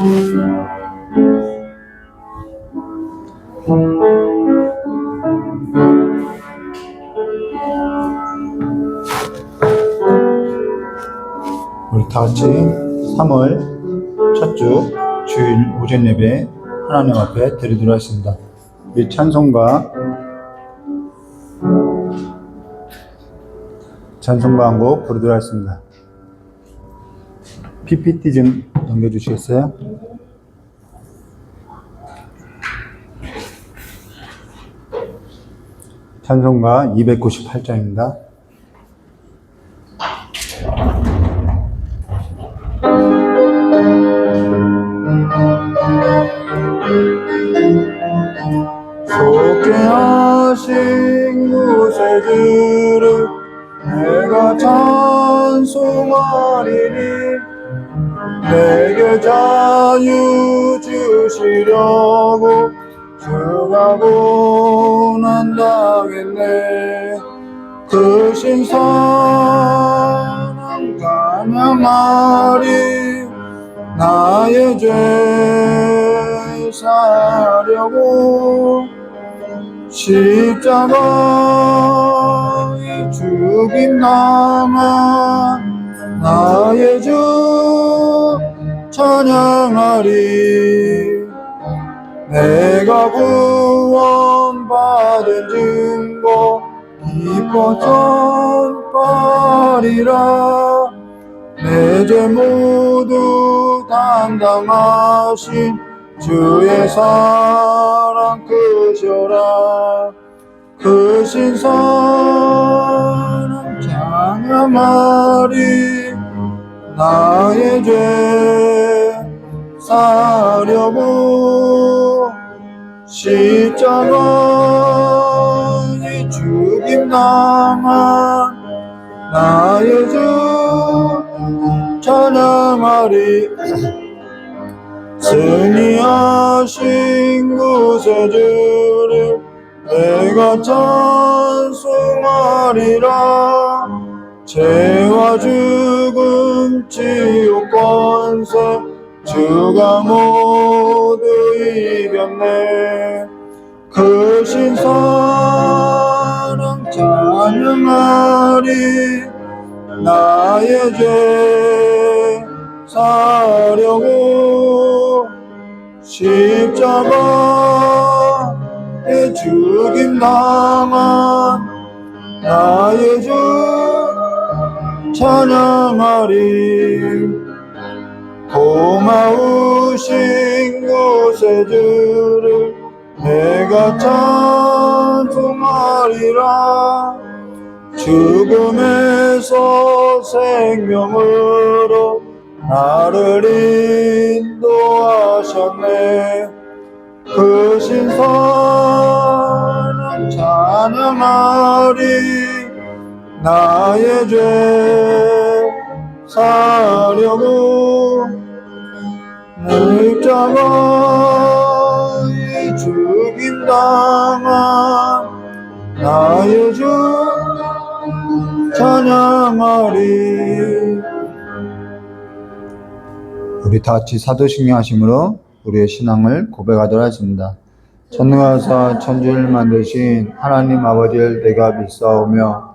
우리 다 같이 3월 첫 주 주일 오전 예배 하나님 앞에 드리도록 하겠습니다. 우리 찬송가 한 곡 부르도록 하겠습니다. PPT 좀 넘겨주시겠어요? 찬송가 298장입니다. 속죄 하신 구세주를 내가 찬송하리니 내게 자유 주시려고 주가 고난당했네. 크신 사랑 찬양하리 나의 죄 사려고 십자가에 죽임 당한 나의 주 찬양하리. 내가 구원받은 증거 기뻐 전파리라. 내 죄 모두 담당하신 주의 사랑 크셔라. 크신 사랑 찬양하리 나의 죄 사려고 십자가에 죽임 당한 나의 주 찬양하리. 승리하신 구세주를 내가 찬송하리라. 죄와 죽음 지옥 권세 주가 모두 이겼네. 크신 사랑 찬양하리 나의 죄 사려고 십자가에 죽임 당한 나의 주 찬양하리. 고마우신 구세주를 내가 찬송하리라. 죽음에서 생명으로 나를 인도하셨네. 크신 사랑 찬양하리 나의 죄 사려고 십자가에 죽임 당한 나의 주 찬양하리. 우리 다 같이 사도신경 하심으로 우리의 신앙을 고백하도록 하겠습니다. 전능하사 천지를 만드신 하나님 아버지를 내가 믿사오며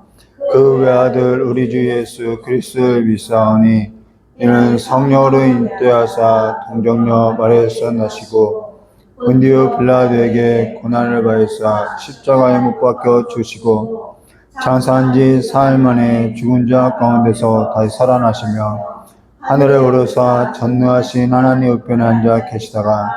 그 외아들 우리 주 예수 그리스도를 믿사오니 이는 성령으로 인도하사 동정녀 마리아에서 나시고 본디오 빌라도에게 고난을 받으사 십자가에 못 박혀 죽으시고 장사한 지 사흘 만에 죽은 자 가운데서 다시 살아나시며 하늘에 오르사 전능하신 하나님 우편에 앉아 계시다가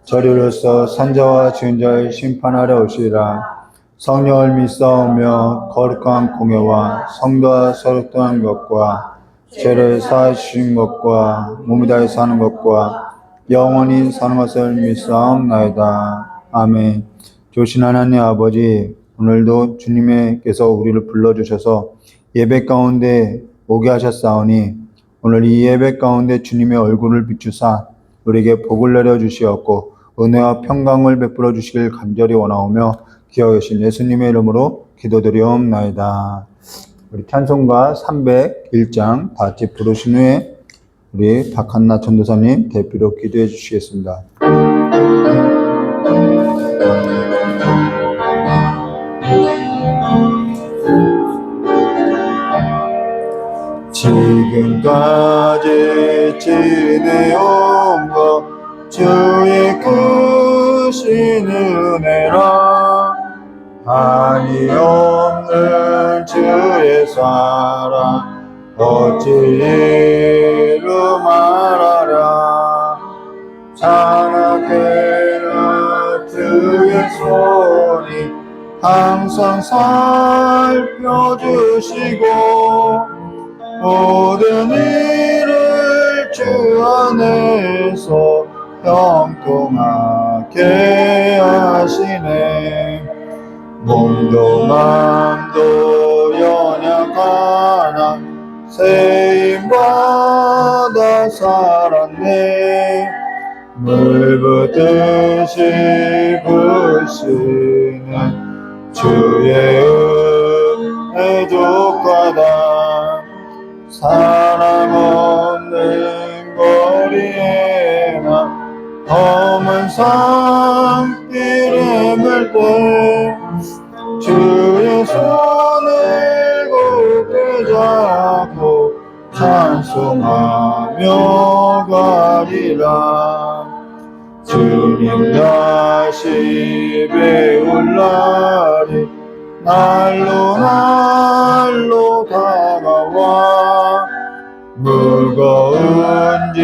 저리로서 산자와 지은 자를 심판하러 오시리라. 성령을 믿사오며 거룩한 공예와 성도와 서로 떠난 것과 죄를 사하신 것과 몸이 다해 사는 것과 영원히 사는 것을 믿사옵나이다. 아멘. 좋으신 하나님 아버지, 오늘도 주님께서 우리를 불러주셔서 예배 가운데 오게 하셨사오니 오늘 이 예배 가운데 주님의 얼굴을 비추사 우리에게 복을 내려주시었고 은혜와 평강을 베풀어 주시길 간절히 원하오며 기억하신 예수님의 이름으로 기도드리옵나이다. 우리 찬송가 301장 다 같이 부르신 후에 우리 박한나 전도사님 대표로 기도해 주시겠습니다. 지금까지 지내온 것 주의 크신 은혜라 한이 없는 주의 사랑 어찌 이루 말하랴 장하게는 주의 손이 항상 살펴주시고 모든 일을 주 안에서 형통하게 하시네 몸도 마음도 연약하나 세임받아 살았네 물 붓듯이 부으시는 주의 은혜 족하다 사람 없는 거리에나 험한 산길에 물 때 주의 손을 굳게 잡고 찬송하며 가리라 주님 다시 배울 날이 날로 다가와 무거운 짐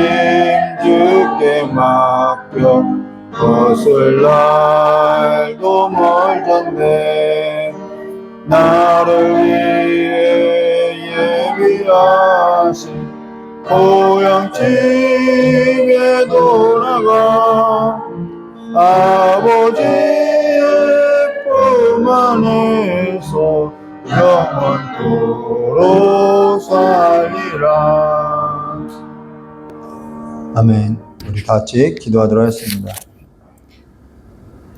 주께 맡겨 벗을 날도 멀던데 나를 위해 예비하신 고향집에 돌아가 아버지의 품 안에서 영원토록 살리라. 아멘. 우리 같이 기도하도록 하겠습니다.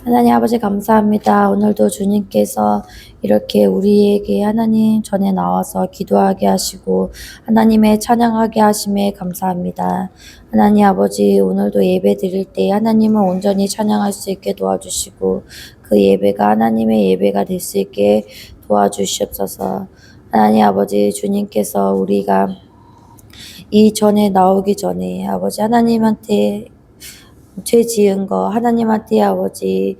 하나님 아버지 감사합니다. 오늘도 주님께서 이렇게 우리에게 하나님 전에 나와서 기도하게 하시고 하나님의 찬양하게 하심에 감사합니다. 하나님 아버지 오늘도 예배 드릴 때 하나님을 온전히 찬양할 수 있게 도와주시고 그 예배가 하나님의 예배가 될 수 있게 도와주시옵소서. 하나님 아버지 주님께서 우리가 이 전에 나오기 전에 아버지 하나님한테 죄 지은 거 하나님한테 아버지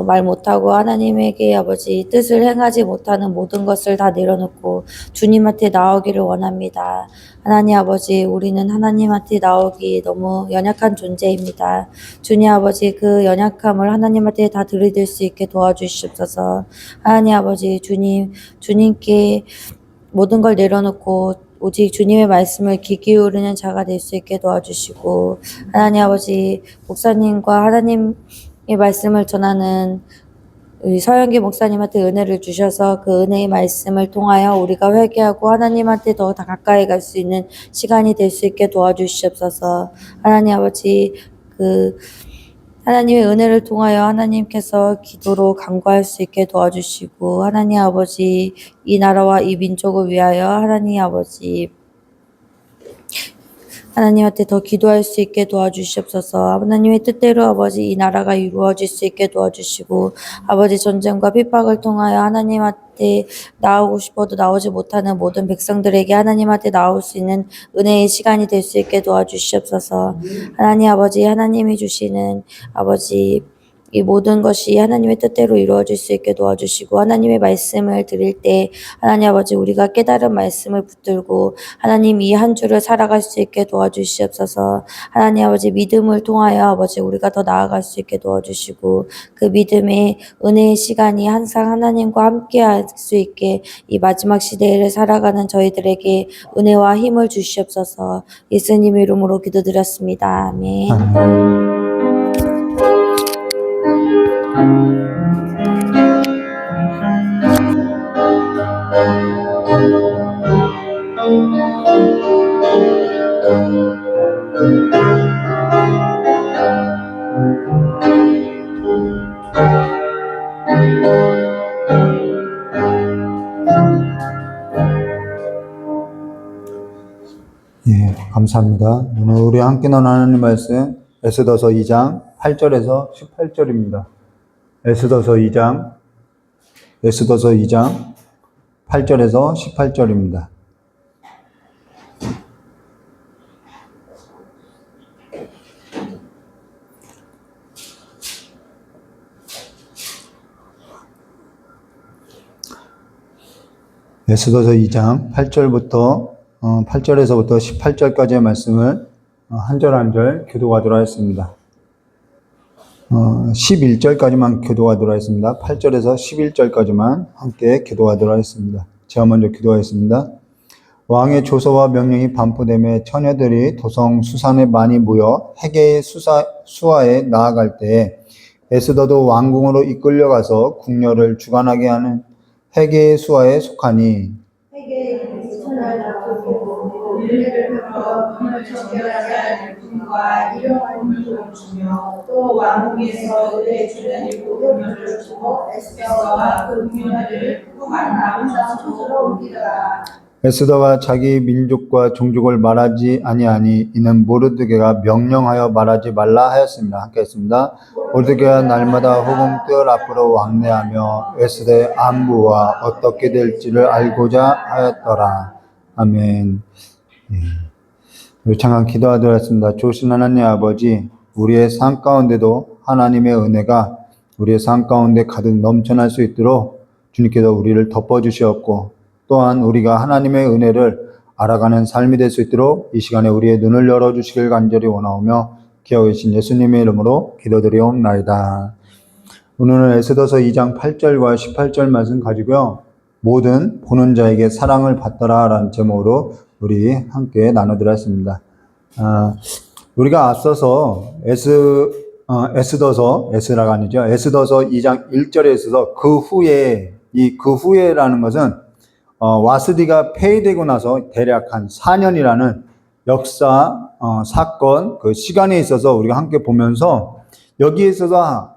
말 못하고 하나님에게 아버지 뜻을 행하지 못하는 모든 것을 다 내려놓고 주님한테 나오기를 원합니다. 하나님 아버지 우리는 하나님한테 나오기 너무 연약한 존재입니다. 주님 아버지 그 연약함을 하나님한테 다 들이댈 수 있게 도와주시옵소서. 하나님 아버지 주님께 모든 걸 내려놓고 오직 주님의 말씀을 귀 기울이는 자가 될 수 있게 도와주시고 하나님 아버지 목사님과 하나님의 말씀을 전하는 우리 서영기 목사님한테 은혜를 주셔서 그 은혜의 말씀을 통하여 우리가 회개하고 하나님한테 더 가까이 갈 수 있는 시간이 될 수 있게 도와주시옵소서. 하나님 아버지 하나님의 은혜를 통하여 하나님께서 기도로 간구할 수 있게 도와주시고 하나님 아버지 이 나라와 이 민족을 위하여 하나님 아버지 하나님한테 더 기도할 수 있게 도와주시옵소서. 하나님의 뜻대로 아버지 이 나라가 이루어질 수 있게 도와주시고 아버지 전쟁과 핍박을 통하여 하나님한테 나오고 싶어도 나오지 못하는 모든 백성들에게 하나님한테 나올 수 있는 은혜의 시간이 될 수 있게 도와주시옵소서. 하나님 아버지 하나님이 주시는 아버지 이 모든 것이 하나님의 뜻대로 이루어질 수 있게 도와주시고 하나님의 말씀을 드릴 때 하나님 아버지 우리가 깨달은 말씀을 붙들고 하나님 이 한 주를 살아갈 수 있게 도와주시옵소서. 하나님 아버지 믿음을 통하여 아버지 우리가 더 나아갈 수 있게 도와주시고 그 믿음의 은혜의 시간이 항상 하나님과 함께 할 수 있게 이 마지막 시대를 살아가는 저희들에게 은혜와 힘을 주시옵소서. 예수님 이름으로 기도드렸습니다. 아멘. 예, 감사합니다. 감사합니다. 오늘 우리 함께 나눈 하나님 말씀 에스더서 2장 8절에서 18절입니다. 에스더서 2장 8절에서 18절입니다. 에스더서 2장 8절에서부터 18절까지의 말씀을 한 절 한 절 교도하도록 하겠습니다. 11절까지만 교도하도록 하겠습니다. 8절에서 11절까지만 함께 교도하도록 하겠습니다. 제가 먼저 기도하겠습니다. 왕의 조서와 명령이 반포되며 처녀들이 도성 수산에 많이 모여 해계의 수하에 나아갈 때에 에스더도 왕궁으로 이끌려가서 궁녀를 주관하게 하는 해계의 수하에 속하니 해계의 천하를 다투고 윤례를 베풀어 금을 정결하지 않을 분과 일용할 물을 주며 또 왕궁에서 의뢰주는 일곱 금을 주고 에스더와 그 궁녀를 풍부한 남자 소수로 옮기더라. 에스더가 자기 민족과 종족을 말하지 아니하니 이는 모르드게가 명령하여 말하지 말라 하였습니다. 함께 했습니다. 모르드게가 날마다 호금 뜰 앞으로 왕래하며 에스더의 안부와 어떻게 될지를 알고자 하였더라. 아멘. 우리 잠깐 기도하도록 하겠습니다. 좋으신 하나님 아버지, 우리의 삶 가운데도 하나님의 은혜가 우리의 삶 가운데 가득 넘쳐날 수 있도록 주님께서 우리를 덮어주시었고, 또한 우리가 하나님의 은혜를 알아가는 삶이 될 수 있도록 이 시간에 우리의 눈을 열어주시길 간절히 원하오며 기하고 계신 예수님의 이름으로 기도드리옵나이다. 오늘은 에스더서 2장 8절과 18절 말씀 가지고요, 모든 보는 자에게 사랑을 받더라 라는 제목으로 우리 함께 나눠드렸습니다. 우리가 앞서서 에스더서 2장 1절에 있어서 그 후에라는 것은 와스디가 폐위되고 나서 대략 한 4년이라는 역사, 사건, 그 시간에 있어서 우리가 함께 보면서 여기에 있어서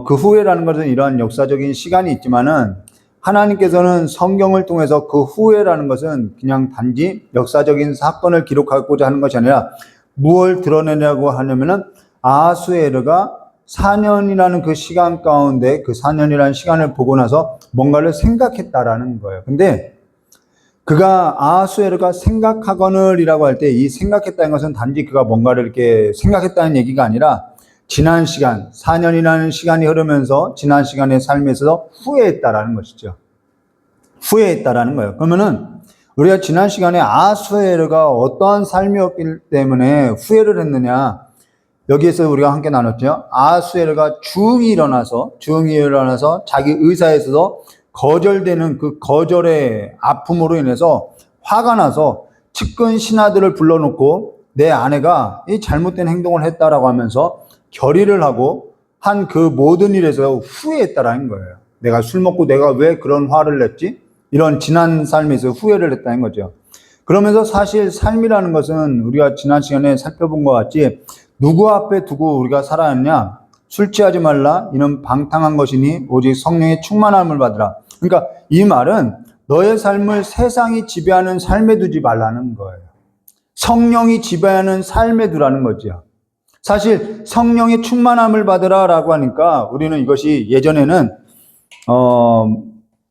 그 후에라는 것은 이러한 역사적인 시간이 있지만은 하나님께서는 성경을 통해서 그 후에라는 것은 그냥 단지 역사적인 사건을 기록하고자 하는 것이 아니라 무엇을 드러내냐고 하냐면은 아하수에르가 4년이라는 그 시간 가운데 그 4년이라는 시간을 보고 나서 뭔가를 생각했다라는 거예요. 근데 그가 아하수에르가 생각하거늘이라고 할 때 이 생각했다는 것은 단지 그가 뭔가를 이렇게 생각했다는 얘기가 아니라 지난 시간, 4년이라는 시간이 흐르면서 지난 시간의 삶에 있어서 후회했다라는 것이죠. 후회했다라는 거예요. 그러면은 우리가 지난 시간에 아하수에르가 어떠한 삶이었기 때문에 후회를 했느냐, 여기에서 우리가 함께 나눴죠. 아하수에르가 중이 일어나서 자기 의사에 있어서 거절되는 그 거절의 아픔으로 인해서 화가 나서 측근 신하들을 불러놓고 내 아내가 이 잘못된 행동을 했다라고 하면서 결의를 하고 한 그 모든 일에서 후회했다라는 거예요. 내가 술 먹고 내가 왜 그런 화를 냈지? 이런 지난 삶에서 후회를 했다는 거죠. 그러면서 사실 삶이라는 것은 우리가 지난 시간에 살펴본 것 같이 누구 앞에 두고 우리가 살아왔냐? 술 취하지 말라. 이는 방탕한 것이니 오직 성령의 충만함을 받으라. 그러니까 이 말은 너의 삶을 세상이 지배하는 삶에 두지 말라는 거예요. 성령이 지배하는 삶에 두라는 거죠. 사실 성령의 충만함을 받으라라고 하니까 우리는 이것이 예전에는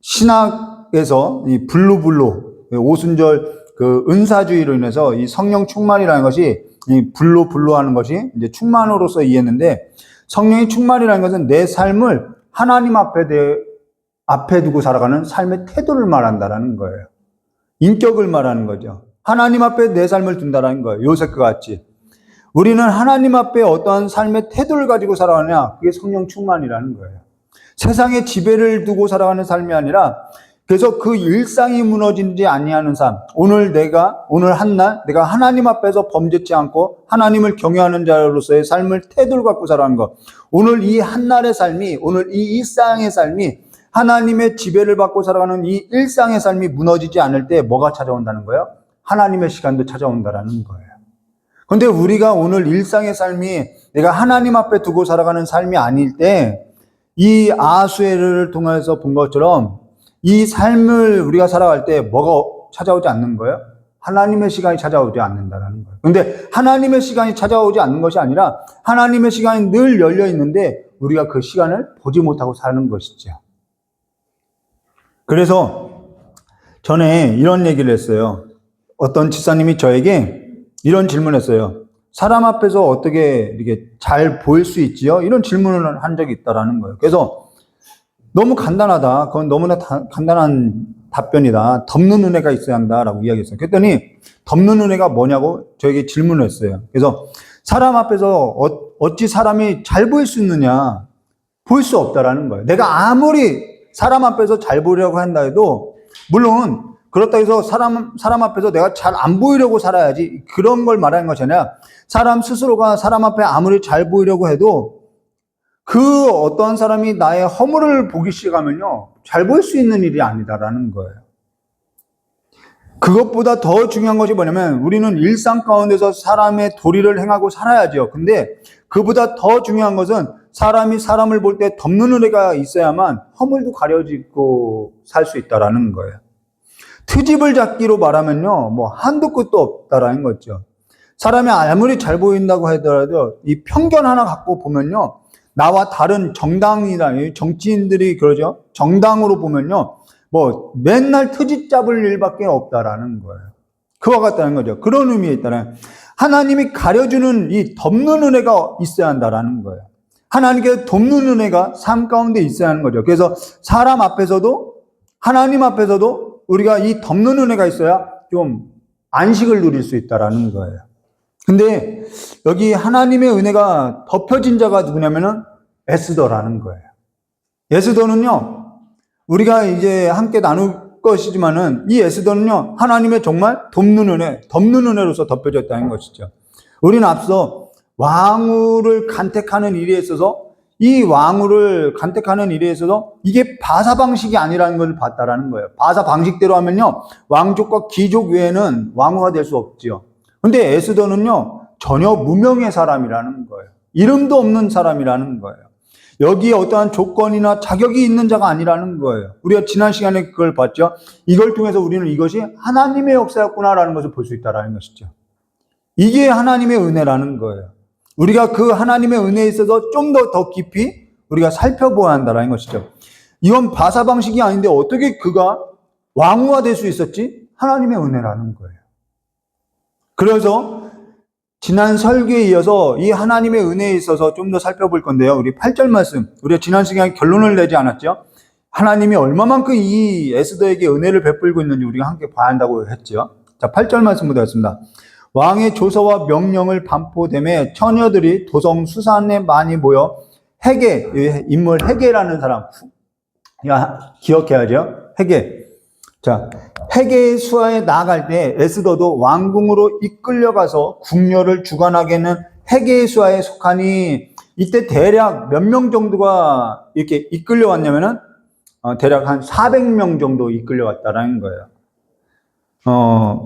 신학에서 이 블루블루 오순절 그 은사주의로 인해서 이 성령 충만이라는 것이 이 블루하는 것이 이제 충만으로서 이해했는데, 성령의 충만이라는 것은 내 삶을 하나님 앞에 두고 살아가는 삶의 태도를 말한다라는 거예요. 인격을 말하는 거죠. 하나님 앞에 내 삶을 둔다라는 거예요. 요셉과 같이. 우리는 하나님 앞에 어떠한 삶의 태도를 가지고 살아가느냐, 그게 성령 충만이라는 거예요. 세상의 지배를 두고 살아가는 삶이 아니라 그래서 그 일상이 무너지지 아니하는 삶. 오늘 한날 내가 하나님 앞에서 범죄치 않고 하나님을 경외하는 자로서의 삶을 태도를 갖고 살아가는 것. 오늘 이 한날의 삶이, 오늘 이 일상의 삶이 하나님의 지배를 받고 살아가는 이 일상의 삶이 무너지지 않을 때 뭐가 찾아온다는 거예요? 하나님의 시간도 찾아온다라는 거예요. 그런데 우리가 오늘 일상의 삶이 내가 하나님 앞에 두고 살아가는 삶이 아닐 때 이 아하수에르를 통해서 본 것처럼 이 삶을 우리가 살아갈 때 뭐가 찾아오지 않는 거예요? 하나님의 시간이 찾아오지 않는다는 거예요. 근데 하나님의 시간이 찾아오지 않는 것이 아니라 하나님의 시간이 늘 열려 있는데 우리가 그 시간을 보지 못하고 사는 것이죠. 그래서 전에 이런 얘기를 했어요. 어떤 집사님이 저에게 이런 질문을 했어요. 사람 앞에서 어떻게 이렇게 잘 보일 수 있지요? 이런 질문을 한 적이 있다라는 거예요. 그래서 너무 간단하다. 그건 너무나 간단한 답변이다. 덮는 은혜가 있어야 한다라고 이야기했어요. 그랬더니 덮는 은혜가 뭐냐고 저에게 질문을 했어요. 그래서 사람 앞에서 어찌 사람이 잘 보일 수 있느냐? 보일 수 없다라는 거예요. 내가 아무리 사람 앞에서 잘 보이려고 한다 해도 물론 그렇다 해서 사람 앞에서 내가 잘 안 보이려고 살아야지 그런 걸 말하는 것이 아니라 사람 스스로가 사람 앞에 아무리 잘 보이려고 해도 그 어떠한 사람이 나의 허물을 보기 시작하면요 잘 보일 수 있는 일이 아니다라는 거예요. 그것보다 더 중요한 것이 뭐냐면 우리는 일상 가운데서 사람의 도리를 행하고 살아야죠. 근데 그보다 더 중요한 것은 사람이 사람을 볼 때 덮는 은혜가 있어야만 허물도 가려지고 살 수 있다라는 거예요. 트집을 잡기로 말하면요, 뭐 한도 끝도 없다라는 거죠. 사람이 아무리 잘 보인다고 하더라도 이 편견 하나 갖고 보면요, 나와 다른 정당이나 정치인들이 그러죠. 정당으로 보면요, 뭐 맨날 트집 잡을 일밖에 없다라는 거예요. 그와 같다는 거죠. 그런 의미에 있다는 하나님이 가려주는 이 덮는 은혜가 있어야 한다라는 거예요. 하나님께 돕는 은혜가 삶 가운데 있어야 하는 거죠. 그래서 사람 앞에서도 하나님 앞에서도 우리가 이 덮는 은혜가 있어야 좀 안식을 누릴 수 있다라는 거예요. 근데 여기 하나님의 은혜가 덮여진 자가 누구냐면은 에스더라는 거예요. 에스더는요, 우리가 이제 함께 나눌 것이지만은 이 에스더는요, 하나님의 정말 돕는 은혜, 덮는 은혜로서 덮여졌다는 것이죠. 우리는 앞서 왕후를 간택하는 일에 있어서 이 왕후를 간택하는 일에 있어서 이게 바사 방식이 아니라는 걸 봤다라는 거예요. 바사 방식대로 하면요, 왕족과 귀족 외에는 왕후가 될 수 없지요. 근데 에스더는요, 전혀 무명의 사람이라는 거예요. 이름도 없는 사람이라는 거예요. 여기에 어떠한 조건이나 자격이 있는 자가 아니라는 거예요. 우리가 지난 시간에 그걸 봤죠. 이걸 통해서 우리는 이것이 하나님의 역사였구나라는 것을 볼 수 있다는 것이죠. 이게 하나님의 은혜라는 거예요. 우리가 그 하나님의 은혜에 있어서 좀 더 깊이 우리가 살펴보아야 한다는 것이죠. 이건 바사 방식이 아닌데 어떻게 그가 왕후가 될 수 있었지? 하나님의 은혜라는 거예요. 그래서 지난 설교에 이어서 이 하나님의 은혜에 있어서 좀 더 살펴볼 건데요. 우리 8절 말씀, 우리가 지난 시간에 결론을 내지 않았죠? 하나님이 얼마만큼 이 에스더에게 은혜를 베풀고 있는지 우리가 함께 봐야 한다고 했죠. 자, 8절 말씀부터 했습니다. 왕의 조서와 명령을 반포됨에 처녀들이 도성 수산에 많이 모여 헤게, 인물 헤게라는 사람, 기억해야죠. 헤게. 자, 헤게의 수하에 나아갈 때 에스더도 왕궁으로 이끌려가서 궁녀를 주관하게는 헤게의 수하에 속하니 이때 대략 몇 명 정도가 이렇게 이끌려왔냐면은 대략 한 400명 정도 이끌려왔다라는 거예요.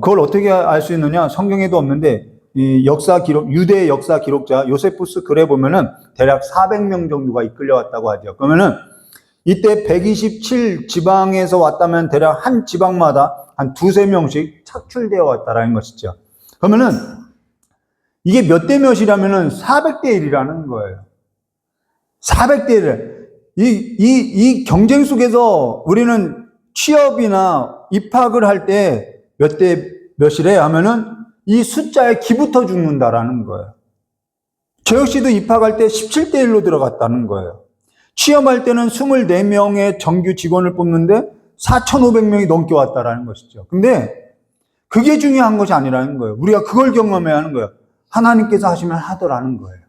그걸 어떻게 알 수 있느냐? 성경에도 없는데 이 역사 기록, 유대 역사 기록자 요세푸스 글에 보면은 대략 400명 정도가 이끌려왔다고 하죠. 그러면은 이때 127 지방에서 왔다면 대략 한 지방마다 한 두세 명씩 착출되어 왔다라는 것이죠. 그러면은 이게 몇 대 몇이라면은 400대 1이라는 거예요. 400대 1. 이 경쟁 속에서 우리는 취업이나 입학을 할 때 몇 대 몇이래 하면은 이 숫자에 기붙어 죽는다라는 거예요. 저 역시도 입학할 때 17대 1로 들어갔다는 거예요. 취업할 때는 24명의 정규 직원을 뽑는데 4,500명이 넘게 왔다라는 것이죠. 근데 그게 중요한 것이 아니라는 거예요. 우리가 그걸 경험해야 하는 거예요. 하나님께서 하시면 하더라는 거예요.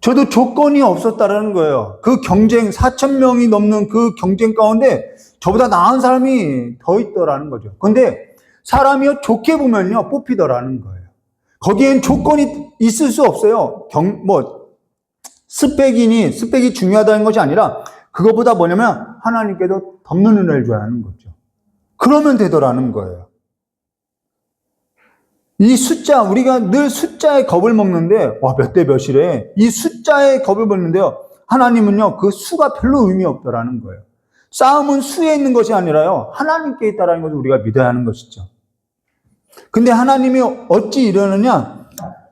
저도 조건이 없었다라는 거예요. 그 경쟁, 4,000명이 넘는 그 경쟁 가운데 저보다 나은 사람이 더 있더라는 거죠. 근데 사람이요, 좋게 보면요, 뽑히더라는 거예요. 거기엔 조건이 있을 수 없어요. 스펙이 중요하다는 것이 아니라 그것보다 뭐냐면 하나님께서 덮는 은혜를 줘야 하는 거죠. 그러면 되더라는 거예요. 이 숫자, 우리가 늘 숫자에 겁을 먹는데, 몇 대 몇이래. 이 숫자에 겁을 먹는데요. 하나님은요, 그 수가 별로 의미 없더라는 거예요. 싸움은 수에 있는 것이 아니라요, 하나님께 있다라는 것을 우리가 믿어야 하는 것이죠. 근데 하나님이 어찌 이러느냐?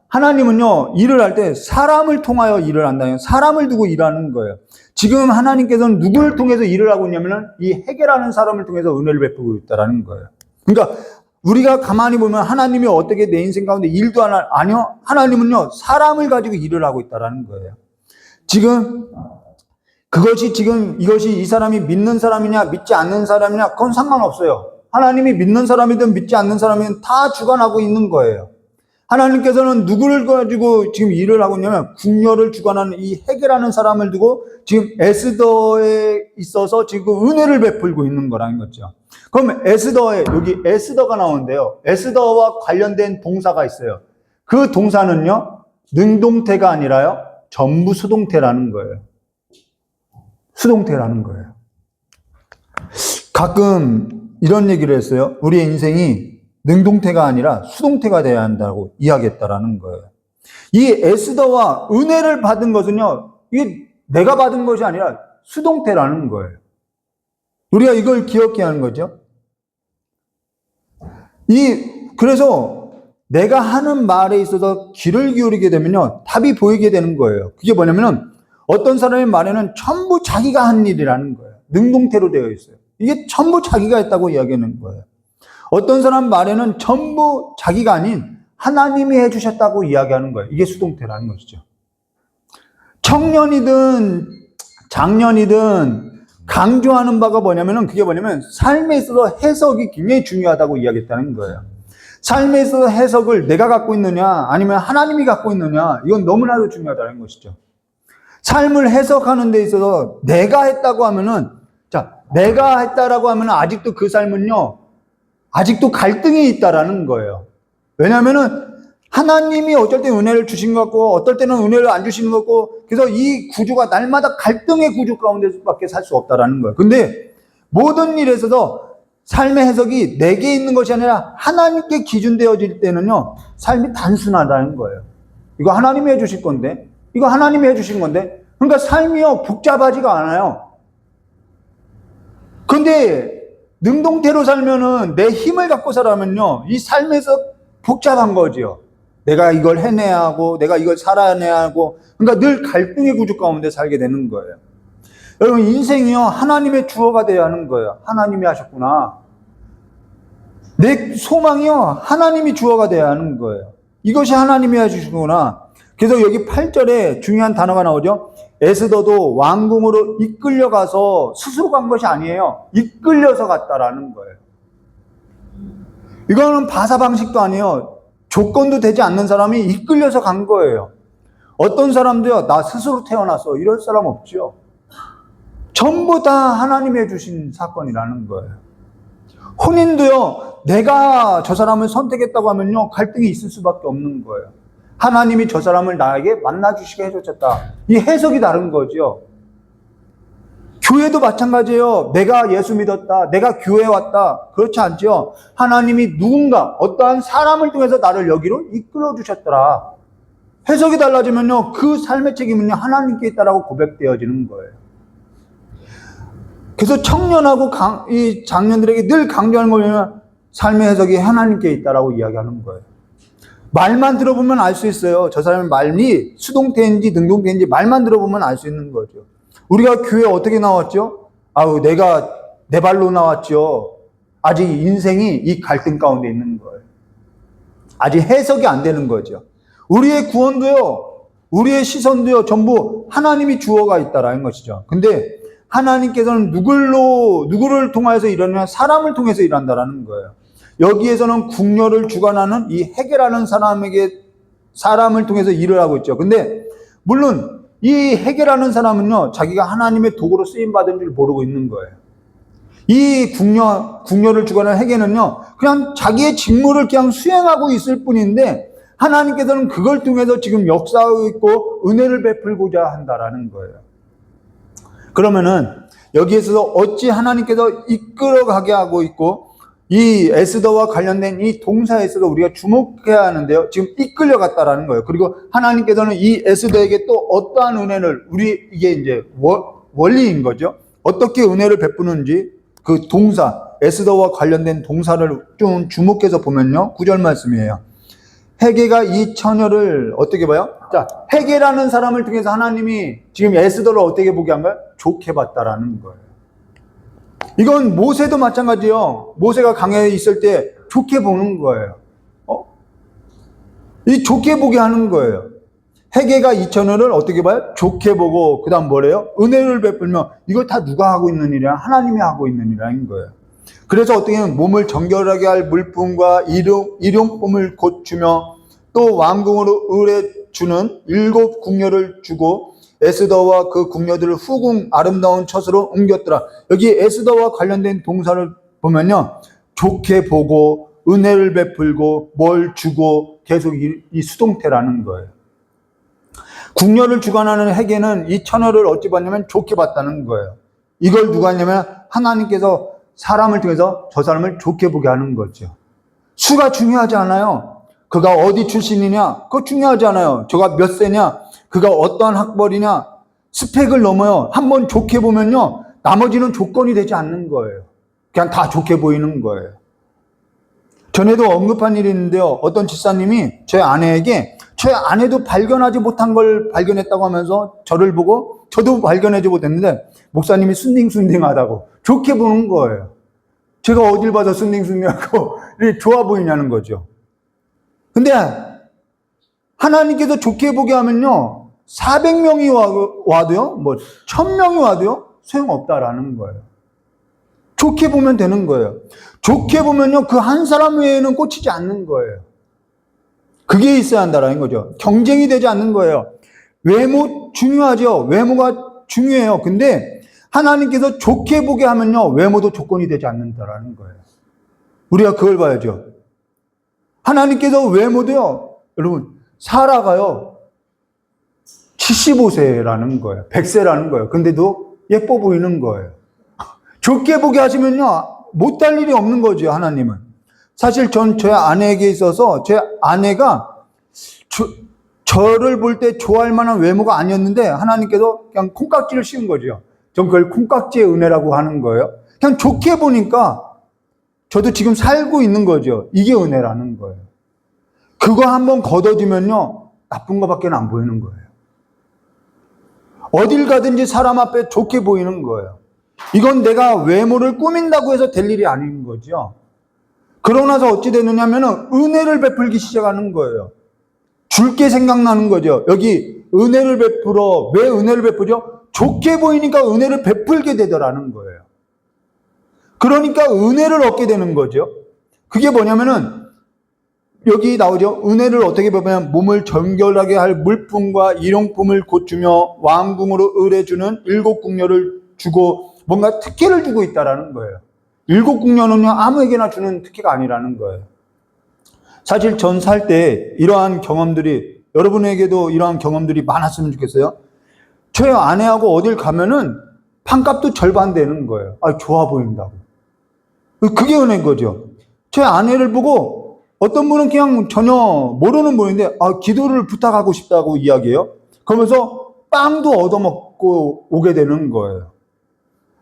하나님은요, 일을 할 때 사람을 통하여 일을 한다요. 사람을 두고 일하는 거예요. 지금 하나님께서는 누구를 통해서 일을 하고 있냐면은 이 해결하는 사람을 통해서 은혜를 베푸고 있다라는 거예요. 그러니까 우리가 가만히 보면 하나님이 어떻게 내 인생 가운데 일도 하나, 아니요. 하나님은요, 사람을 가지고 일을 하고 있다라는 거예요. 지금 이것이 이 사람이 믿는 사람이냐, 믿지 않는 사람이냐, 그건 상관없어요. 하나님이 믿는 사람이든 믿지 않는 사람이든 다 주관하고 있는 거예요. 하나님께서는 누구를 가지고 지금 일을 하고 있냐면 궁녀를 주관하는 이 해결하는 사람을 두고 지금 에스더에 있어서 지금 은혜를 베풀고 있는 거라는 거죠. 그럼 여기 에스더가 나오는데요. 에스더와 관련된 동사가 있어요. 그 동사는요, 능동태가 아니라요, 전부 수동태라는 거예요. 수동태라는 거예요. 가끔 이런 얘기를 했어요. 우리의 인생이 능동태가 아니라 수동태가 돼야 한다고 이야기했다라는 거예요. 이 에스더와 은혜를 받은 것은요, 이게 내가 받은 것이 아니라 수동태라는 거예요. 우리가 이걸 기억해야 하는 거죠. 그래서 내가 하는 말에 있어서 귀를 기울이게 되면요, 답이 보이게 되는 거예요. 그게 뭐냐면은 어떤 사람의 말에는 전부 자기가 한 일이라는 거예요. 능동태로 되어 있어요. 이게 전부 자기가 했다고 이야기하는 거예요. 어떤 사람 말에는 전부 자기가 아닌 하나님이 해주셨다고 이야기하는 거예요. 이게 수동태라는 것이죠. 청년이든 장년이든 강조하는 바가 뭐냐면은 그게 뭐냐면 삶에 있어서 해석이 굉장히 중요하다고 이야기했다는 거예요. 삶에 있어서 해석을 내가 갖고 있느냐 아니면 하나님이 갖고 있느냐, 이건 너무나도 중요하다는 것이죠. 삶을 해석하는 데 있어서 내가 했다고 하면은, 내가 했다라고 하면은 아직도 그 삶은요, 아직도 갈등이 있다라는 거예요. 왜냐하면은 하나님이 어쩔 때 은혜를 주신 것 같고 어떨 때는 은혜를 안 주시는 것 같고, 그래서 이 구조가 날마다 갈등의 구조 가운데서밖에 살 수 없다라는 거예요. 근데 모든 일에 있어서 삶의 해석이 내게 있는 것이 아니라 하나님께 기준되어질 때는요, 삶이 단순하다는 거예요. 이거 하나님이 해주실 건데, 이거 하나님이 해주신 건데, 그러니까 삶이요 복잡하지가 않아요. 근데 능동태로 살면은, 내 힘을 갖고 살아면요, 이 삶에서 복잡한 거지요. 내가 이걸 해내야 하고, 내가 이걸 살아내야 하고, 그러니까 늘 갈등의 구조 가운데 살게 되는 거예요. 여러분, 인생이요, 하나님의 주어가 되어야 하는 거예요. 하나님이 하셨구나. 내 소망이요, 하나님이 주어가 되어야 하는 거예요. 이것이 하나님이 해주시구나. 그래서 여기 8절에 중요한 단어가 나오죠. 에스더도 왕궁으로 이끌려가서 스스로 간 것이 아니에요. 이끌려서 갔다라는 거예요. 이거는 바사 방식도 아니에요. 조건도 되지 않는 사람이 이끌려서 간 거예요. 어떤 사람도요, 나 스스로 태어났어, 이럴 사람 없죠. 전부 다 하나님이 해주신 사건이라는 거예요. 혼인도요, 내가 저 사람을 선택했다고 하면요, 갈등이 있을 수밖에 없는 거예요. 하나님이 저 사람을 나에게 만나주시게 해줬다. 이 해석이 다른 거죠. 교회도 마찬가지예요. 내가 예수 믿었다, 내가 교회 왔다, 그렇지 않죠. 하나님이 누군가 어떠한 사람을 통해서 나를 여기로 이끌어 주셨더라. 해석이 달라지면요, 그 삶의 책임은요, 하나님께 있다라고 고백되어지는 거예요. 그래서 청년하고 이 장년들에게 늘 강조하는 거는 삶의 해석이 하나님께 있다라고 이야기하는 거예요. 말만 들어보면 알 수 있어요. 저 사람의 말이 수동태인지 능동태인지 말만 들어보면 알 수 있는 거죠. 우리가 교회 어떻게 나왔죠? 내가 내 발로 나왔죠. 아직 인생이 이 갈등 가운데 있는 거예요. 아직 해석이 안 되는 거죠. 우리의 구원도요, 우리의 시선도요, 전부 하나님이 주어가 있다라는 것이죠. 근데 하나님께서는 누구를 통해서 일하느냐? 사람을 통해서 일한다라는 거예요. 여기에서는 궁녀를 주관하는 이 해결하는 사람을 통해서 일을 하고 있죠. 근데 물론 이 해결하는 사람은요, 자기가 하나님의 도구로 쓰임 받은 줄 모르고 있는 거예요. 이 궁녀를 주관하는 해결은요, 그냥 자기의 직무를 그냥 수행하고 있을 뿐인데 하나님께서는 그걸 통해서 지금 역사하고 있고 은혜를 베풀고자 한다라는 거예요. 그러면은 여기에서 어찌 하나님께서 이끌어가게 하고 있고, 이 에스더와 관련된 이 동사에 있어서 우리가 주목해야 하는데요, 지금 이끌려갔다라는 거예요. 그리고 하나님께서는 이 에스더에게 또 어떠한 은혜를, 이게 이제 원리인 거죠. 어떻게 은혜를 베푸는지 그 동사, 에스더와 관련된 동사를 좀 주목해서 보면요. 9절 말씀이에요. 헤게가 이 처녀를 어떻게 봐요? 자, 헤게라는 사람을 통해서 하나님이 지금 에스더를 어떻게 보게 한 거예요? 좋게 봤다라는 거예요. 이건 모세도 마찬가지요. 모세가 강에 있을 때 좋게 보는 거예요. 이 좋게 보게 하는 거예요. 헤게가 이 처녀를 어떻게 봐요? 좋게 보고 그 다음 뭐래요? 은혜를 베풀며 이걸 다 누가 하고 있는 일이야? 하나님이 하고 있는 일이라는 거예요. 그래서 어떻게 하면 몸을 정결하게 할 물품과 일용품을 고추며 또 왕궁으로 의뢰 주는 7 궁녀를 주고 에스더와 그 궁녀들을 후궁 아름다운 처소로 옮겼더라. 여기 에스더와 관련된 동사를 보면요. 좋게 보고 은혜를 베풀고 뭘 주고 계속 이 수동태라는 거예요. 궁녀를 주관하는 헤게는 이 처녀를 어찌 봤냐면 좋게 봤다는 거예요. 이걸 누가 했냐면 하나님께서 사람을 통해서 저 사람을 좋게 보게 하는 거죠. 수가 중요하지 않아요. 그가 어디 출신이냐? 그거 중요하지 않아요. 저가 몇 세냐? 그가 어떠한 학벌이냐? 스펙을 넘어요. 한번 좋게 보면요. 나머지는 조건이 되지 않는 거예요. 그냥 다 좋게 보이는 거예요. 전에도 언급한 일이 있는데요. 어떤 집사님이 저희 아내에게 저희 아내도 발견하지 못한 걸 발견했다고 하면서 저를 보고 저도 발견하지 못했는데 목사님이 순딩순딩하다고 좋게 보는 거예요. 제가 어딜 봐서 순딩순딩하고 좋아 보이냐는 거죠. 근데 하나님께서 좋게 보게 하면요. 400명이 와도요. 뭐 1000명이 와도요. 소용없다라는 거예요. 좋게 보면 되는 거예요. 좋게 보면요. 그 한 사람 외에는 꽂히지 않는 거예요. 그게 있어야 한다라는 거죠. 경쟁이 되지 않는 거예요. 외모 중요하죠. 외모가 중요해요. 근데 하나님께서 좋게 보게 하면요. 외모도 조건이 되지 않는다라는 거예요. 우리가 그걸 봐야죠. 하나님께서 외모도요. 여러분 사라가요. 75세라는 거예요. 100세라는 거예요. 근데도 예뻐 보이는 거예요. 좋게 보게 하시면요. 못할 일이 없는 거죠. 하나님은. 사실 전 제 아내에게 있어서 제 아내가 저를 볼 때 좋아할 만한 외모가 아니었는데 하나님께서 그냥 콩깍지를 씌운 거죠. 전 그걸 콩깍지의 은혜라고 하는 거예요. 그냥 좋게 보니까 저도 지금 살고 있는 거죠. 이게 은혜라는 거예요. 그거 한번 걷어지면요. 나쁜 거밖에 안 보이는 거예요. 어딜 가든지 사람 앞에 좋게 보이는 거예요. 이건 내가 외모를 꾸민다고 해서 될 일이 아닌 거죠. 그러고 나서 어찌 되느냐 하면 은혜를 베풀기 시작하는 거예요. 줄 게 생각나는 거죠. 여기 은혜를 베풀어. 왜 은혜를 베풀죠? 좋게 보이니까 은혜를 베풀게 되더라는 거예요. 그러니까 은혜를 얻게 되는 거죠. 그게 뭐냐면은 여기 나오죠. 은혜를 어떻게 보면 몸을 정결하게 할 물품과 일용품을 고추며 왕궁으로 의뢰주는 7 궁녀를 주고 뭔가 특혜를 주고 있다라는 거예요. 7 궁녀는요 아무에게나 주는 특혜가 아니라는 거예요. 사실 전 살 때 이러한 경험들이 여러분에게도 이러한 경험들이 많았으면 좋겠어요. 저희 아내하고 어딜 가면은 판값도 절반 되는 거예요. 아, 좋아 보인다고. 그게 은혜인 거죠. 저희 아내를 보고 어떤 분은 그냥 전혀 모르는 분인데 기도를 부탁하고 싶다고 이야기해요. 그러면서 빵도 얻어먹고 오게 되는 거예요.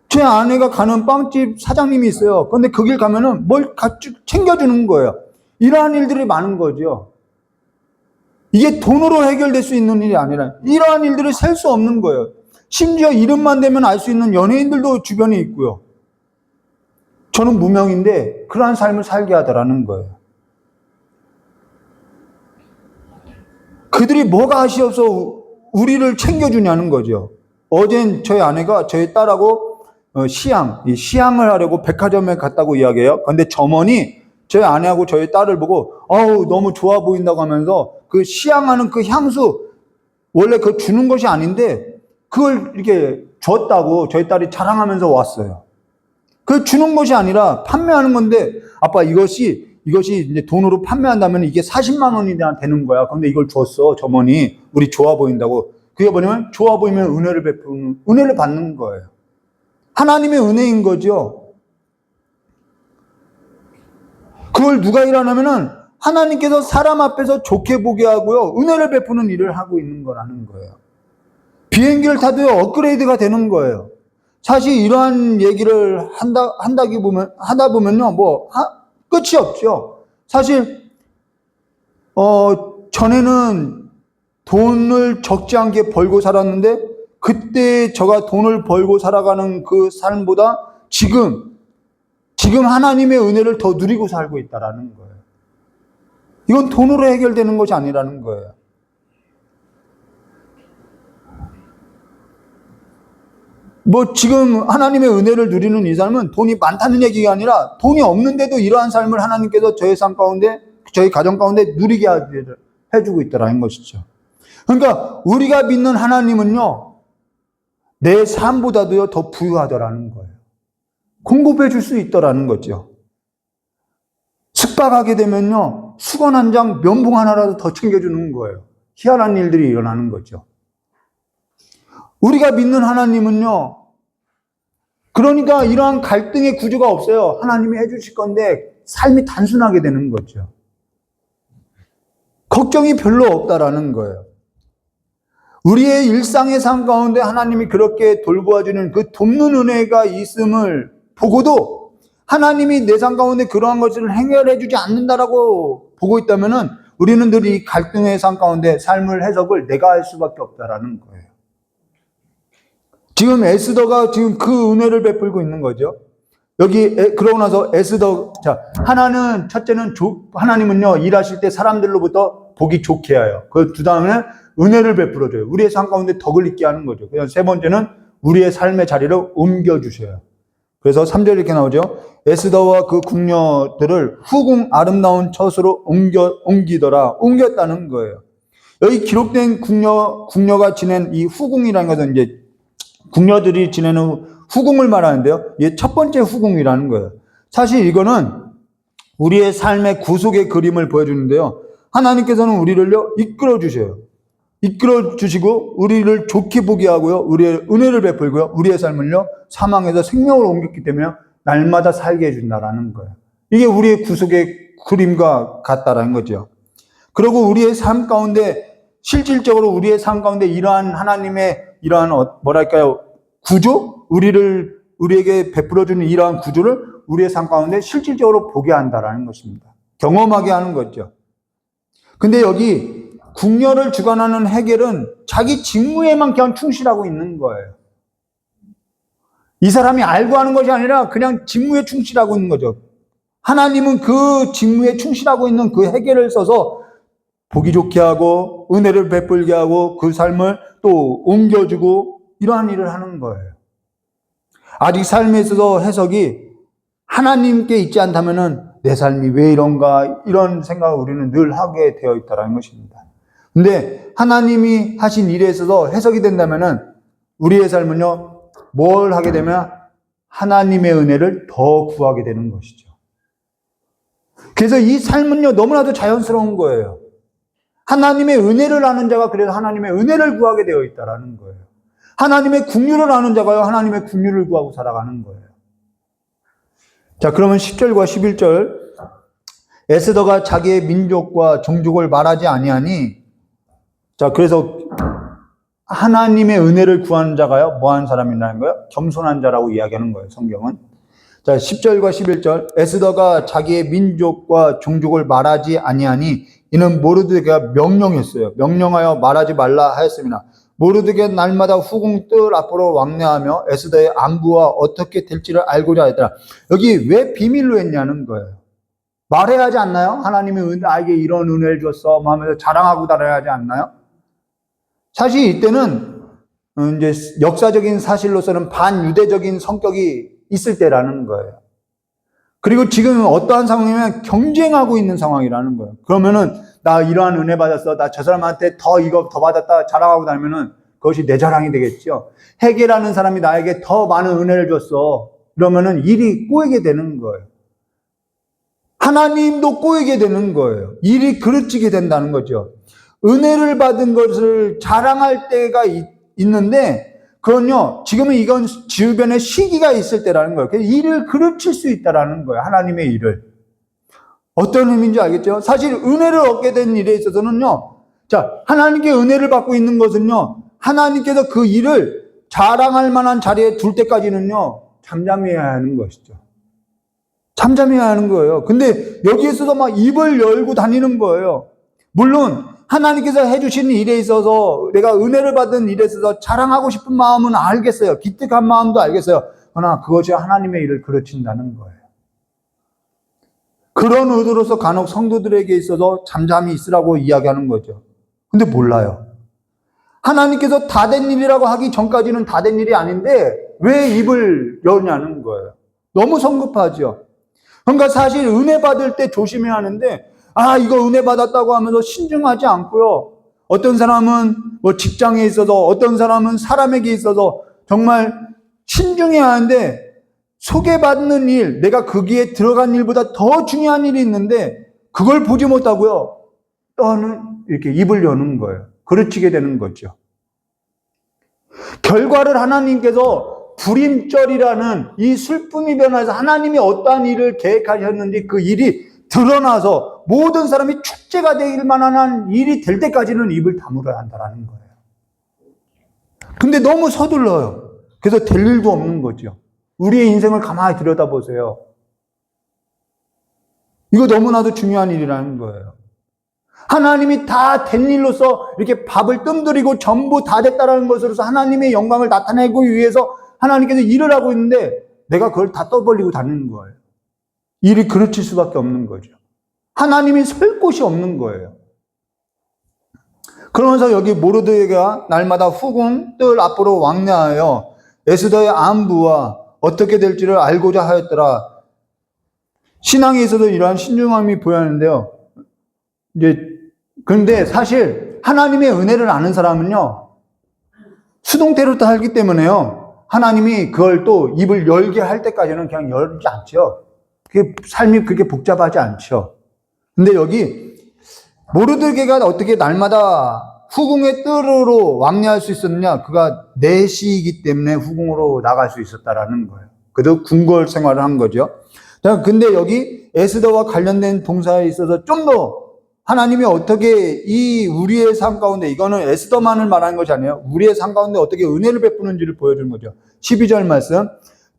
제 아내가 가는 빵집 사장님이 있어요. 그런데 그 길 가면은 뭘 같이 챙겨주는 거예요. 이러한 일들이 많은 거죠. 이게 돈으로 해결될 수 있는 일이 아니라 이러한 일들을 셀 수 없는 거예요. 심지어 이름만 대면 알 수 있는 연예인들도 주변에 있고요. 저는 무명인데 그러한 삶을 살게 하더라는 거예요. 그들이 뭐가 아쉬워서 우리를 챙겨주냐는 거죠. 어젠 저희 아내가 저희 딸하고 시향을 하려고 백화점에 갔다고 이야기해요. 그런데 점원이 저희 아내하고 저희 딸을 보고 너무 좋아 보인다고 하면서 그 시향하는 그 향수 원래 그 주는 것이 아닌데 그걸 이렇게 줬다고 저희 딸이 자랑하면서 왔어요. 그 주는 것이 아니라 판매하는 건데 아빠 이것이 이제 돈으로 판매한다면 이게 40만 원이 되는 거야. 그런데 이걸 줬어 점원이 우리 좋아 보인다고. 그게 뭐냐면 좋아 보이면 은혜를 받는 거예요. 하나님의 은혜인 거죠. 그걸 누가 일하냐면은 하나님께서 사람 앞에서 좋게 보게 하고요. 은혜를 베푸는 일을 하고 있는 거라는 거예요. 비행기를 타도요. 업그레이드가 되는 거예요. 사실 이러한 얘기를 하다 보면요, 끝이 없죠. 사실, 전에는 돈을 적지 않게 벌고 살았는데, 그때 제가 돈을 벌고 살아가는 그 삶보다 지금 하나님의 은혜를 더 누리고 살고 있다라는 거예요. 이건 돈으로 해결되는 것이 아니라는 거예요. 지금 하나님의 은혜를 누리는 이 삶은 돈이 많다는 얘기가 아니라 돈이 없는데도 이러한 삶을 하나님께서 저희 가정 가운데 누리게 해주고 있다라는 것이죠. 그러니까 우리가 믿는 하나님은요, 내 삶보다도요, 더 부유하더라는 거예요. 공급해 줄 수 있더라는 거죠. 숙박하게 되면요, 수건 한 장, 면봉 하나라도 더 챙겨주는 거예요. 희한한 일들이 일어나는 거죠. 우리가 믿는 하나님은요, 그러니까 이러한 갈등의 구조가 없어요. 하나님이 해주실 건데 삶이 단순하게 되는 거죠. 걱정이 별로 없다라는 거예요. 우리의 일상의 삶 가운데 하나님이 그렇게 돌보아주는 그 돕는 은혜가 있음을 보고도 하나님이 내 삶 가운데 그러한 것을 해결해주지 않는다라고 보고 있다면은 우리는 늘 이 갈등의 삶 가운데 삶을 해석을 내가 할 수밖에 없다라는 거예요. 지금 에스더가 지금 그 은혜를 베풀고 있는 거죠. 그러고 나서 첫째는 하나님은요, 일하실 때 사람들로부터 보기 좋게 해요. 그 다음에 은혜를 베풀어줘요. 우리의 삶 가운데 덕을 있게 하는 거죠. 그래서 세 번째는 우리의 삶의 자리를 옮겨주셔요. 그래서 3절 이렇게 나오죠. 에스더와 그 궁녀들을 후궁 아름다운 처소로 옮겼다는 거예요. 여기 기록된 궁녀가 지낸 이 후궁이라는 것은 이제 궁녀들이 지내는 후궁을 말하는데요. 이게 첫 번째 후궁이라는 거예요. 사실 이거는 우리의 삶의 구속의 그림을 보여주는데요. 하나님께서는 우리를요, 이끌어 주셔요. 이끌어 주시고 우리를 좋게 보게 하고요. 우리의 은혜를 베풀고요. 우리의 삶을요, 사망에서 생명으로 옮겼기 때문에 날마다 살게 해준다라는 거예요. 이게 우리의 구속의 그림과 같다라는 거죠. 그리고 우리의 삶 가운데 실질적으로 우리의 삶 가운데 이러한 하나님의 이러한 구조? 우리에게 베풀어주는 이러한 구조를 우리의 삶 가운데 실질적으로 보게 한다라는 것입니다. 경험하게 하는 거죠. 근데 여기 궁녀를 주관하는 헤겔은 자기 직무에만 그냥 충실하고 있는 거예요. 이 사람이 알고 하는 것이 아니라 그냥 직무에 충실하고 있는 거죠. 하나님은 그 직무에 충실하고 있는 그 헤겔을 써서 보기 좋게 하고 은혜를 베풀게 하고 그 삶을 또 옮겨주고 이러한 일을 하는 거예요. 아직 삶에 있어서 해석이 하나님께 있지 않다면은 내 삶이 왜 이런가 이런 생각을 우리는 늘 하게 되어 있다는 것입니다. 근데 하나님이 하신 일에 있어서 해석이 된다면은 우리의 삶은요, 뭘 하게 되면 하나님의 은혜를 더 구하게 되는 것이죠. 그래서 이 삶은요, 너무나도 자연스러운 거예요. 하나님의 은혜를 아는 자가 그래서 하나님의 은혜를 구하게 되어 있다는 거예요. 하나님의 긍휼을 아는 자가요, 하나님의 긍휼을 구하고 살아가는 거예요. 자, 그러면 10절과 11절. 에스더가 자기의 민족과 종족을 말하지 아니하니, 자, 그래서 하나님의 은혜를 구하는 자가요, 뭐 하는 사람이라는 거예요? 겸손한 자라고 이야기하는 거예요, 성경은. 자, 10절과 11절. 에스더가 자기의 민족과 종족을 말하지 아니하니 이는 모르드게가 명령했어요. 명령하여 말하지 말라 하였습니다. 모르드게 날마다 후궁 뜰 앞으로 왕래하며 에스더의 안부와 어떻게 될지를 알고자 했더라. 여기 왜 비밀로 했냐는 거예요. 말해야 하지 않나요? 하나님이 나에게 이런 은혜를 줬어 하면서 자랑하고 다녀야 하지 않나요? 사실 이때는 이제 역사적인 사실로서는 반유대적인 성격이 있을 때라는 거예요. 그리고 지금 어떠한 상황이면 경쟁하고 있는 상황이라는 거예요. 그러면은 나 이러한 은혜 받았어. 나 저 사람한테 이거 더 받았다 자랑하고 다니면은 그것이 내 자랑이 되겠죠. 헤겔하는 사람이 나에게 더 많은 은혜를 줬어. 그러면은 일이 꼬이게 되는 거예요. 하나님도 꼬이게 되는 거예요. 일이 그르치게 된다는 거죠. 은혜를 받은 것을 자랑할 때가 있는데 그건요, 지금은 이건 주변에 시기가 있을 때라는 거예요. 그래서 일을 그르칠 수 있다라는 거예요. 하나님의 일을. 어떤 의미인지 알겠죠? 사실 은혜를 얻게 된 일에 있어서는요, 자, 하나님께 은혜를 받고 있는 것은요, 하나님께서 그 일을 자랑할 만한 자리에 둘 때까지는요, 잠잠해야 하는 것이죠. 잠잠해야 하는 거예요. 근데 여기에서도 막 입을 열고 다니는 거예요. 물론 하나님께서 해주신 일에 있어서, 내가 은혜를 받은 일에 있어서 자랑하고 싶은 마음은 알겠어요. 기특한 마음도 알겠어요. 그러나 그것이 하나님의 일을 그르친다는 거예요. 그런 의도로서 간혹 성도들에게 있어서 잠잠히 있으라고 이야기하는 거죠. 근데 몰라요. 하나님께서 다 된 일이라고 하기 전까지는 다 된 일이 아닌데 왜 입을 여냐는 거예요. 너무 성급하죠. 그러니까 사실 은혜 받을 때 조심해야 하는데, 이거 은혜 받았다고 하면서 신중하지 않고요. 어떤 사람은 뭐 직장에 있어서, 어떤 사람은 사람에게 있어서 정말 신중해야 하는데, 소개받는 일, 내가 거기에 들어간 일보다 더 중요한 일이 있는데 그걸 보지 못하고요, 또는 이렇게 입을 여는 거예요. 그르치게 되는 거죠. 결과를 하나님께서 불임절이라는 이 슬픔이 변화해서 하나님이 어떠한 일을 계획하셨는지 그 일이 드러나서 모든 사람이 축제가 될 만한 일이 될 때까지는 입을 다물어야 한다는 거예요. 근데 너무 서둘러요. 그래서 될 일도 없는 거죠. 우리의 인생을 가만히 들여다보세요. 이거 너무나도 중요한 일이라는 거예요. 하나님이 다 된 일로서 이렇게 밥을 뜸들이고 전부 다 됐다라는 것으로서 하나님의 영광을 나타내기 위해서 하나님께서 일을 하고 있는데 내가 그걸 다 떠벌리고 다니는 거예요. 일이 그르칠 수밖에 없는 거죠. 하나님이 설 곳이 없는 거예요. 그러면서 여기 모르드게가 날마다 후궁 뜰 앞으로 왕래하여 에스더의 안부와 어떻게 될지를 알고자 하였더라. 신앙에 있어서 이러한 신중함이 보였는데요. 그런데 사실 하나님의 은혜를 아는 사람은요, 수동태로 살기 때문에요, 하나님이 그걸 또 입을 열게 할 때까지는 그냥 열지 않죠. 그게 삶이 그렇게 복잡하지 않죠. 근데 여기 모르드게가 어떻게 날마다 후궁의 뜰으로 왕래할 수 있었느냐? 그가 내시이기 때문에 후궁으로 나갈 수 있었다라는 거예요. 그래도 궁궐 생활을 한 거죠. 자, 근데 여기 에스더와 관련된 동사에 있어서 좀 더 하나님이 어떻게 이 우리의 삶 가운데, 이거는 에스더만을 말하는 것이 아니에요. 우리의 삶 가운데 어떻게 은혜를 베푸는지를 보여주는 거죠. 12절 말씀.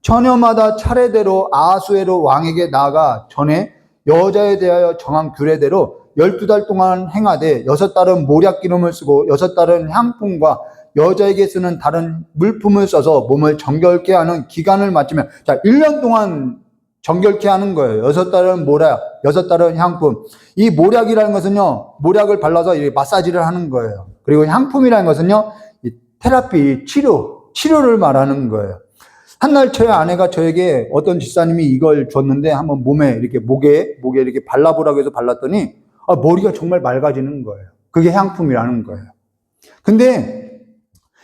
처녀마다 차례대로 아하수에로 왕에게 나아가 전에 여자에 대하여 정한 규례대로 12달 동안 행하되 6달은 모략 기름을 쓰고 6달은 향품과 여자에게 쓰는 다른 물품을 써서 몸을 정결케 하는 기간을 맞추면, 자, 1년 동안 정결케 하는 거예요. 6달은 모략, 6달은 향품. 이 모략이라는 것은요, 모략을 발라서 이렇게 마사지를 하는 거예요. 그리고 향품이라는 것은요, 이 테라피, 치료를 말하는 거예요. 한날 저의 아내가 저에게 어떤 집사님이 이걸 줬는데 한번 몸에 이렇게 목에 이렇게 발라보라고 해서 발랐더니 머리가 정말 맑아지는 거예요. 그게 향품이라는 거예요. 근데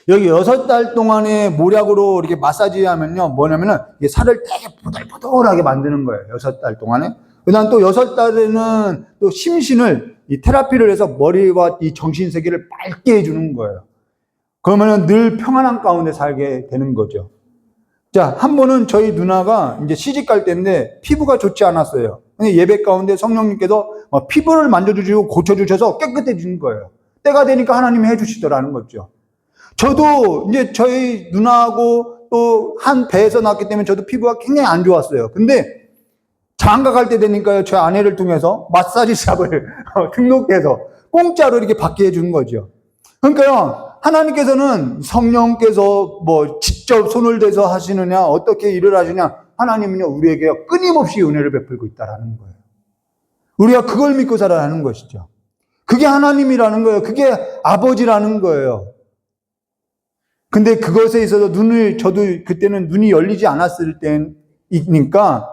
여기 6달 동안의 모략으로 이렇게 마사지 하면요, 뭐냐면은 이게 살을 되게 보들보들하게 만드는 거예요. 6달 동안에. 그 다음 또 6달에는 또 심신을 이 테라피를 해서 머리와 이 정신 세계를 맑게 해주는 거예요. 그러면은 늘 평안한 가운데 살게 되는 거죠. 자, 한 번은 저희 누나가 이제 시집 갈 때인데 피부가 좋지 않았어요. 근데 예배 가운데 성령님께서 피부를 만져주시고 고쳐주셔서 깨끗해지는 거예요. 때가 되니까 하나님이 해주시더라는 거죠. 저도 이제 저희 누나하고 또 한 배에서 낳았기 때문에 저도 피부가 굉장히 안 좋았어요. 근데 장가 갈 때 되니까요, 저희 아내를 통해서 마사지샵을 등록해서 공짜로 이렇게 받게 해주는 거죠. 그러니까요, 하나님께서는 성령께서 뭐 직접 손을 대서 하시느냐, 어떻게 일을 하시냐, 하나님은요, 우리에게 끊임없이 은혜를 베풀고 있다라는 거예요. 우리가 그걸 믿고 살아가는 것이죠. 그게 하나님이라는 거예요. 그게 아버지라는 거예요. 근데 그것에 있어서 저도 그때는 눈이 열리지 않았을 때니까,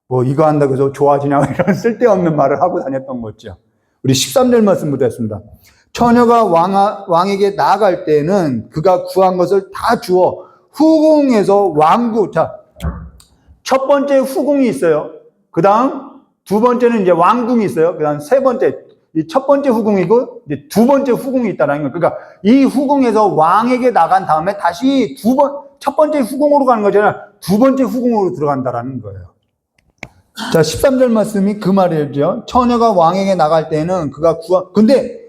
뭐 이거 한다고 해서 좋아지냐, 이런 쓸데없는 말을 하고 다녔던 거죠. 우리 13절 말씀 보겠습니다. 처녀가 왕에게 나아갈 때는 그가 구한 것을 다 주어 후궁에서 왕국, 자, 첫 번째 후궁이 있어요. 그 다음 두 번째는 이제 왕궁이 있어요. 그 다음 세 번째, 이 첫 번째 후궁이고 이제 두 번째 후궁이 있다는 거예요. 그러니까 이 후궁에서 왕에게 나간 다음에 다시 첫 번째 후궁으로 가는 거잖아요. 두 번째 후궁으로 들어간다라는 거예요. 자, 13절 말씀이 그 말이죠. 처녀가 왕에게 나갈 때는 그가 근데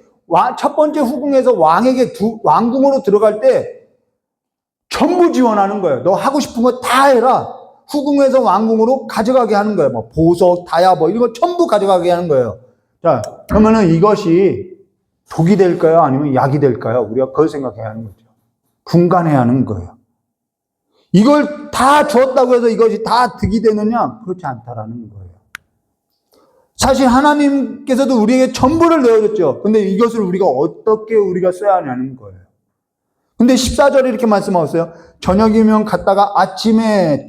첫 번째 후궁에서 왕궁으로 들어갈 때 전부 지원하는 거예요. 너 하고 싶은 거 다 해라. 후궁에서 왕궁으로 가져가게 하는 거예요. 뭐 보석, 다야 뭐 이런 거 전부 가져가게 하는 거예요. 자, 그러면은 이것이 독이 될까요? 아니면 약이 될까요? 우리가 그걸 생각해야 하는 거죠. 분간해야 하는 거예요. 이걸 다 주었다고 해서 이것이 다 득이 되느냐? 그렇지 않다라는 거예요. 사실 하나님께서도 우리에게 전부를 내어줬죠. 근데 이것을 우리가 어떻게 우리가 써야 하냐는 거예요. 근데 14절에 이렇게 말씀하셨어요. 저녁이면 갔다가 아침에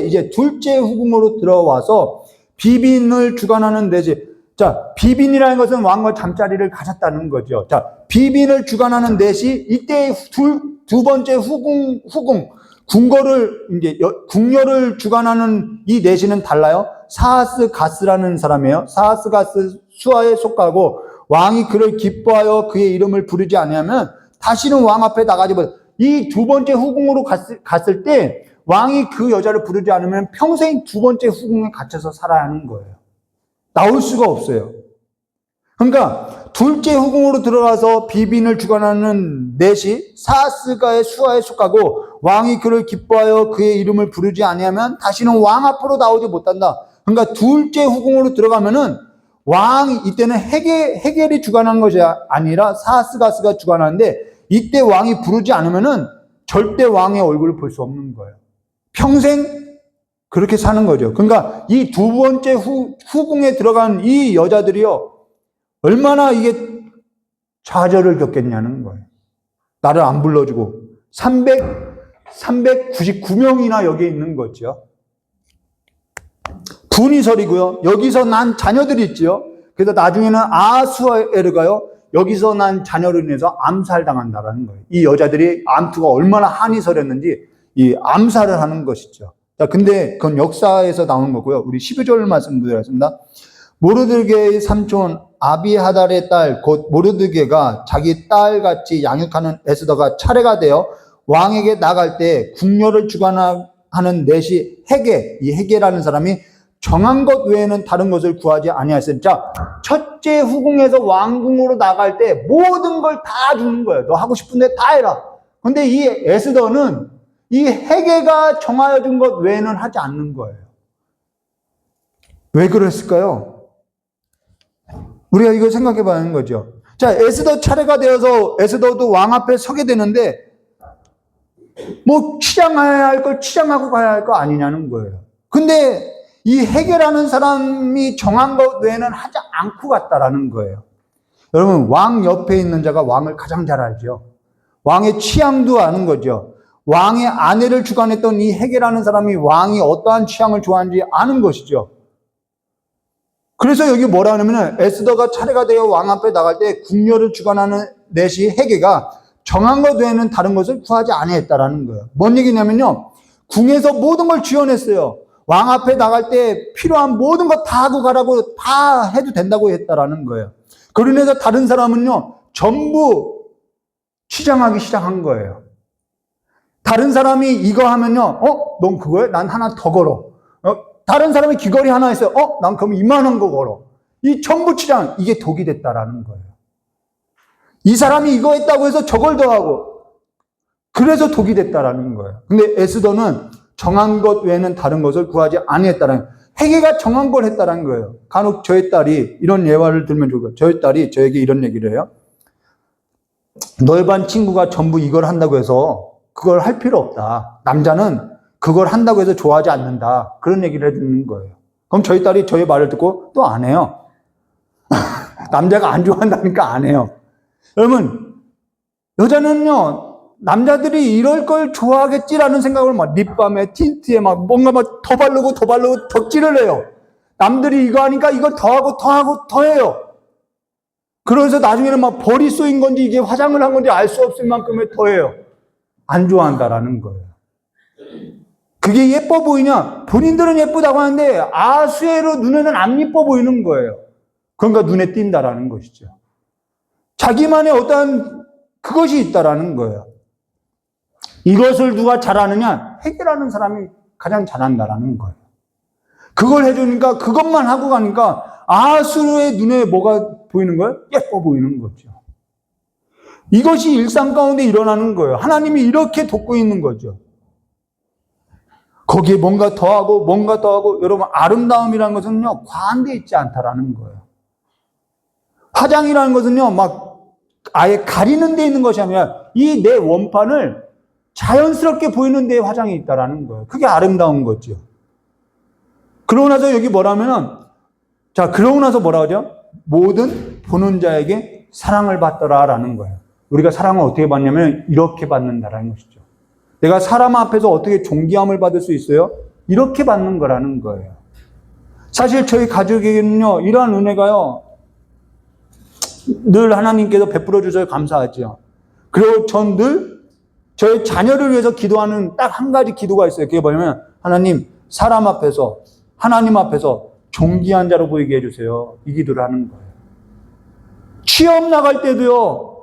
이제 둘째 후궁으로 들어와서 비빈을 주관하는 내시. 자, 비빈이라는 것은 왕과 잠자리를 가졌다는 거죠. 자, 비빈을 주관하는 내시, 이때 두 번째 궁녀를 주관하는 이 내시는 달라요. 사하스가스라는 사람이에요. 사하스가스 수하에 속하고 왕이 그를 기뻐하여 그의 이름을 부르지 아니하면 다시는 왕 앞에 나가지 못. 이 두 번째 후궁으로 갔을 때 왕이 그 여자를 부르지 않으면 평생 두 번째 후궁에 갇혀서 살아야 하는 거예요. 나올 수가 없어요. 그러니까 둘째 후궁으로 들어가서 비빈을 주관하는 넷이 사하스가의 수하에 속하고 왕이 그를 기뻐하여 그의 이름을 부르지 아니하면 다시는 왕 앞으로 나오지 못한다. 그러니까 둘째 후궁으로 들어가면은 왕이 이때는 헤겔이 주관하는 것이 아니라 사하스가스가 주관하는데 이때 왕이 부르지 않으면은 절대 왕의 얼굴을 볼 수 없는 거예요. 평생 그렇게 사는 거죠. 그러니까 이 두 번째 후궁에 들어간 이 여자들이요. 얼마나 이게 좌절을 겪겠냐는 거예요. 나를 안 불러주고 399명이나 여기 있는 거죠. 분이설이고요. 여기서 난 자녀들이 있지요. 그래서 나중에는 아하수에르가요. 여기서 난 자녀로 인해서 암살당한다라는 거예요. 이 여자들이 암투가 얼마나 한이 서렸는지 이 암살을 하는 것이죠. 자, 근데 그건 역사에서 나오는 거고요. 우리 12절 말씀드리겠습니다. 모르드게의 삼촌 아비하달의 딸 곧 모르드게가 자기 딸같이 양육하는 에스더가 차례가 되어 왕에게 나갈 때 궁녀를 주관하는 넷이 이 헤게라는 사람이 정한 것 외에는 다른 것을 구하지 아니하였으니. 자, 첫째 후궁에서 왕궁으로 나갈 때 모든 걸 다 주는 거예요. 너 하고 싶은데 다 해라. 근데 이 에스더는 이 헤게가 정하여 준 것 외에는 하지 않는 거예요. 왜 그랬을까요? 우리가 이거 생각해 봐야 하는 거죠. 자, 에스더 차례가 되어서 에스더도 왕 앞에 서게 되는데 뭐 치장해야 할 걸 치장하고 가야 할 거 아니냐는 거예요. 근데 이 헤게라는 사람이 정한 것 외에는 하지 않고 갔다라는 거예요. 여러분, 왕 옆에 있는 자가 왕을 가장 잘 알죠. 왕의 취향도 아는 거죠. 왕의 아내를 주관했던 이 헤게라는 사람이 왕이 어떠한 취향을 좋아하는지 아는 것이죠. 그래서 여기 뭐라 하냐면 에스더가 차례가 되어 왕 앞에 나갈 때 궁녀를 주관하는 넷이 헤게가 정한 것 외에는 다른 것을 구하지 아니했다라는 거예요. 뭔 얘기냐면요. 궁에서 모든 걸 지원했어요. 왕 앞에 나갈 때 필요한 모든 거 다 하고 가라고 다 해도 된다고 했다라는 거예요. 그러면서 다른 사람은요, 전부 치장하기 시작한 거예요. 다른 사람이 이거 하면요, 넌 그거야? 난 하나 더 걸어. 다른 사람이 귀걸이 하나 있어요. 난 그럼 이만한 거 걸어. 이 전부 치장, 이게 독이 됐다라는 거예요. 이 사람이 이거 했다고 해서 저걸 더 하고, 그래서 독이 됐다라는 거예요. 근데 에스더는 정한 것 외에는 다른 것을 구하지 아니했다라는 거예요. 헤게가 정한 걸 했다라는 거예요. 간혹 저희 딸이 이런 예화를 들면 좋을 거예요. 저희 딸이 저에게 이런 얘기를 해요. 너희 반 친구가 전부 이걸 한다고 해서 그걸 할 필요 없다. 남자는 그걸 한다고 해서 좋아하지 않는다. 그런 얘기를 해주는 거예요. 그럼 저희 딸이 저의 말을 듣고 또 안 해요. 남자가 안 좋아한다니까 안 해요. 여러분, 여자는요, 남자들이 이럴 걸 좋아하겠지라는 생각을 막 립밤에 틴트에 막 뭔가 막 더 바르고 덕질을 해요. 남들이 이거 하니까 이걸 더 하고 더 해요. 그래서 나중에는 막 벌이 쏘인 건지 이게 화장을 한 건지 알 수 없을 만큼의 더 해요. 안 좋아한다라는 거예요. 그게 예뻐 보이냐? 본인들은 예쁘다고 하는데 아수에로 눈에는 안 예뻐 보이는 거예요. 그러니까 눈에 띈다라는 것이죠. 자기만의 어떠한 그것이 있다라는 거예요. 이것을 누가 잘하느냐? 헤게라는 사람이 가장 잘한다라는 거예요. 그걸 해주니까 그것만 하고 가니까 아수르의 눈에 뭐가 보이는 거예요? 예뻐 보이는 거죠. 이것이 일상 가운데 일어나는 거예요. 하나님이 이렇게 돕고 있는 거죠. 거기에 뭔가 더하고, 여러분, 아름다움이라는 것은요, 과한데 있지 않다라는 거예요. 화장이라는 것은요, 막 아예 가리는 데 있는 것이 아니라 이 내 원판을 자연스럽게 보이는 데에 화장이 있다라는 거예요. 그게 아름다운 거죠. 그러고 나서 여기 뭐라면은, 그러고 나서 뭐라 하죠? 모든 보는 자에게 사랑을 받더라라는 거예요. 우리가 사랑을 어떻게 받냐면 이렇게 받는다라는 것이죠. 내가 사람 앞에서 어떻게 존귀함을 받을 수 있어요? 이렇게 받는 거라는 거예요. 사실 저희 가족에게는요, 이러한 은혜가요, 늘 하나님께서 베풀어 주셔서 감사하죠. 그리고 전 늘 저희 자녀를 위해서 기도하는 딱 한 가지 기도가 있어요. 그게 뭐냐면, 하나님, 사람 앞에서, 하나님 앞에서 존귀한 자로 보이게 해주세요. 이 기도를 하는 거예요. 취업 나갈 때도요,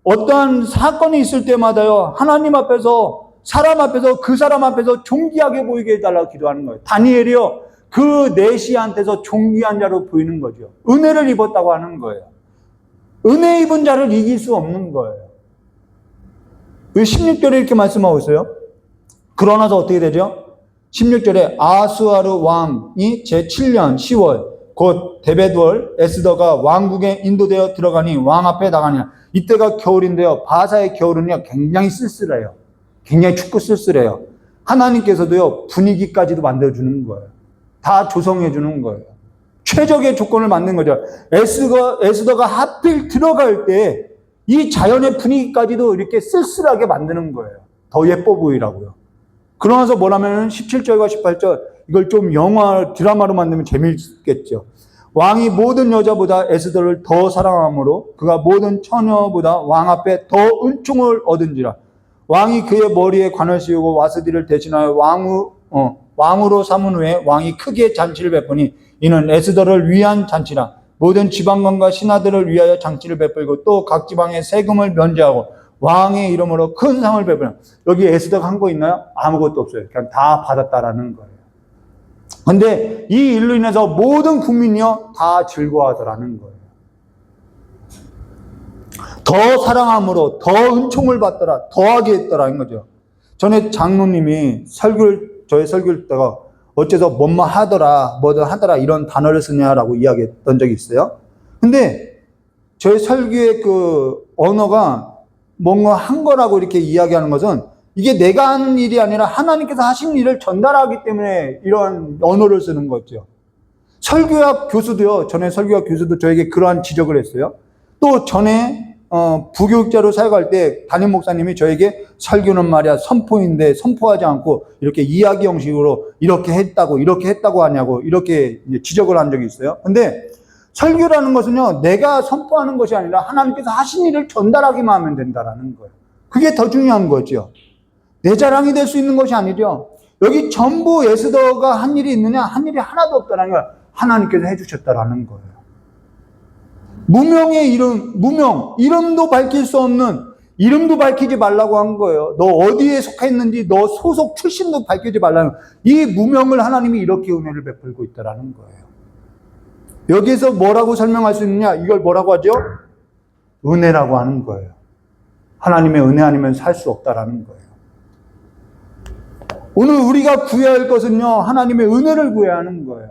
어떠한 사건이 있을 때마다요, 하나님 앞에서, 사람 앞에서, 그 사람 앞에서 존귀하게 보이게 해달라고 기도하는 거예요. 다니엘이요, 그 내시한테서 존귀한 자로 보이는 거죠. 은혜를 입었다고 하는 거예요. 은혜 입은 자를 이길 수 없는 거예요. 16절에 이렇게 말씀하고 있어요. 그러나서 어떻게 되죠? 16절에 아하스와르 왕이 제7년 10월 곧 데벳월 에스더가 왕국에 인도되어 들어가니 왕 앞에 나가니라. 이때가 겨울인데요. 바사의 겨울은요, 굉장히 쓸쓸해요. 굉장히 춥고 쓸쓸해요. 하나님께서도요, 분위기까지도 만들어주는 거예요. 다 조성해주는 거예요. 최적의 조건을 만든 거죠. 에스더가 하필 들어갈 때 이 자연의 분위기까지도 이렇게 쓸쓸하게 만드는 거예요. 더 예뻐 보이라고요. 그러면서 뭐라면 17절과 18절, 이걸 좀 영화, 드라마로 만들면 재미있겠죠. 왕이 모든 여자보다 에스더를 더 사랑함으로 그가 모든 처녀보다 왕 앞에 더 은총을 얻은지라. 왕이 그의 머리에 관을 씌우고 와스디를 대신하여 왕으로 삼은 후에 왕이 크게 잔치를 베푸니 이는 에스더를 위한 잔치라. 모든 지방관과 신하들을 위하여 잔치를 베풀고 또 각 지방에 세금을 면제하고 왕의 이름으로 큰 상을 베푸는. 여기 에스더가 한 거 있나요? 아무것도 없어요. 그냥 다 받았다라는 거예요. 근데 이 일로 인해서 모든 국민이요 다 즐거워하더라는 거예요. 더 사랑함으로 더 은총을 받더라, 더하게 했더라는 거죠. 전에 장로님이 저의 설교를 듣다가 어째서 뭐든 하더라 이런 단어를 쓰냐라고 이야기했던 적이 있어요. 근데 저의 설교의 그 언어가 뭔가 한 거라고 이렇게 이야기하는 것은 이게 내가 한 일이 아니라 하나님께서 하신 일을 전달하기 때문에 이런 언어를 쓰는 거죠. 설교학 교수도요, 전에 설교학 교수도 저에게 그러한 지적을 했어요. 또 전에 부교육자로 사역할 때 담임 목사님이 저에게 설교는 말이야 선포인데 선포하지 않고 이렇게 이야기 형식으로 이렇게 했다고 하냐고 이렇게 지적을 한 적이 있어요. 근데 설교라는 것은요, 내가 선포하는 것이 아니라 하나님께서 하신 일을 전달하기만 하면 된다라는 거예요. 그게 더 중요한 거죠. 내 자랑이 될 수 있는 것이 아니죠. 여기 전부 에스더가 한 일이 있느냐? 한 일이 하나도 없다는 거예요. 하나님께서 해주셨다라는 거예요. 무명의 이름도 밝힐 수 없는, 이름도 밝히지 말라고 한 거예요. 너 어디에 속했는지, 너 소속 출신도 밝히지 말라는 거예요. 이 무명을 하나님이 이렇게 은혜를 베풀고 있다라는 거예요. 여기에서 뭐라고 설명할 수 있느냐? 이걸 뭐라고 하죠? 은혜라고 하는 거예요. 하나님의 은혜 아니면 살 수 없다라는 거예요. 오늘 우리가 구해야 할 것은요, 하나님의 은혜를 구해야 하는 거예요.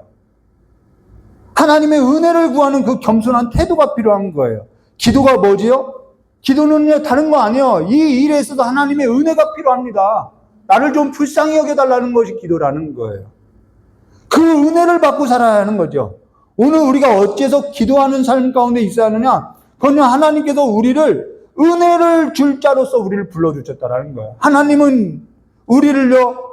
하나님의 은혜를 구하는 그 겸손한 태도가 필요한 거예요. 기도가 뭐지요? 기도는요, 다른 거 아니에요. 이 일에 있어서 하나님의 은혜가 필요합니다. 나를 좀 불쌍히 여겨달라는 것이 기도라는 거예요. 그 은혜를 받고 살아야 하는 거죠. 오늘 우리가 어째서 기도하는 삶 가운데 있어야 하느냐? 그건요, 하나님께서 우리를 은혜를 줄 자로서 우리를 불러주셨다라는 거예요. 하나님은 우리를요,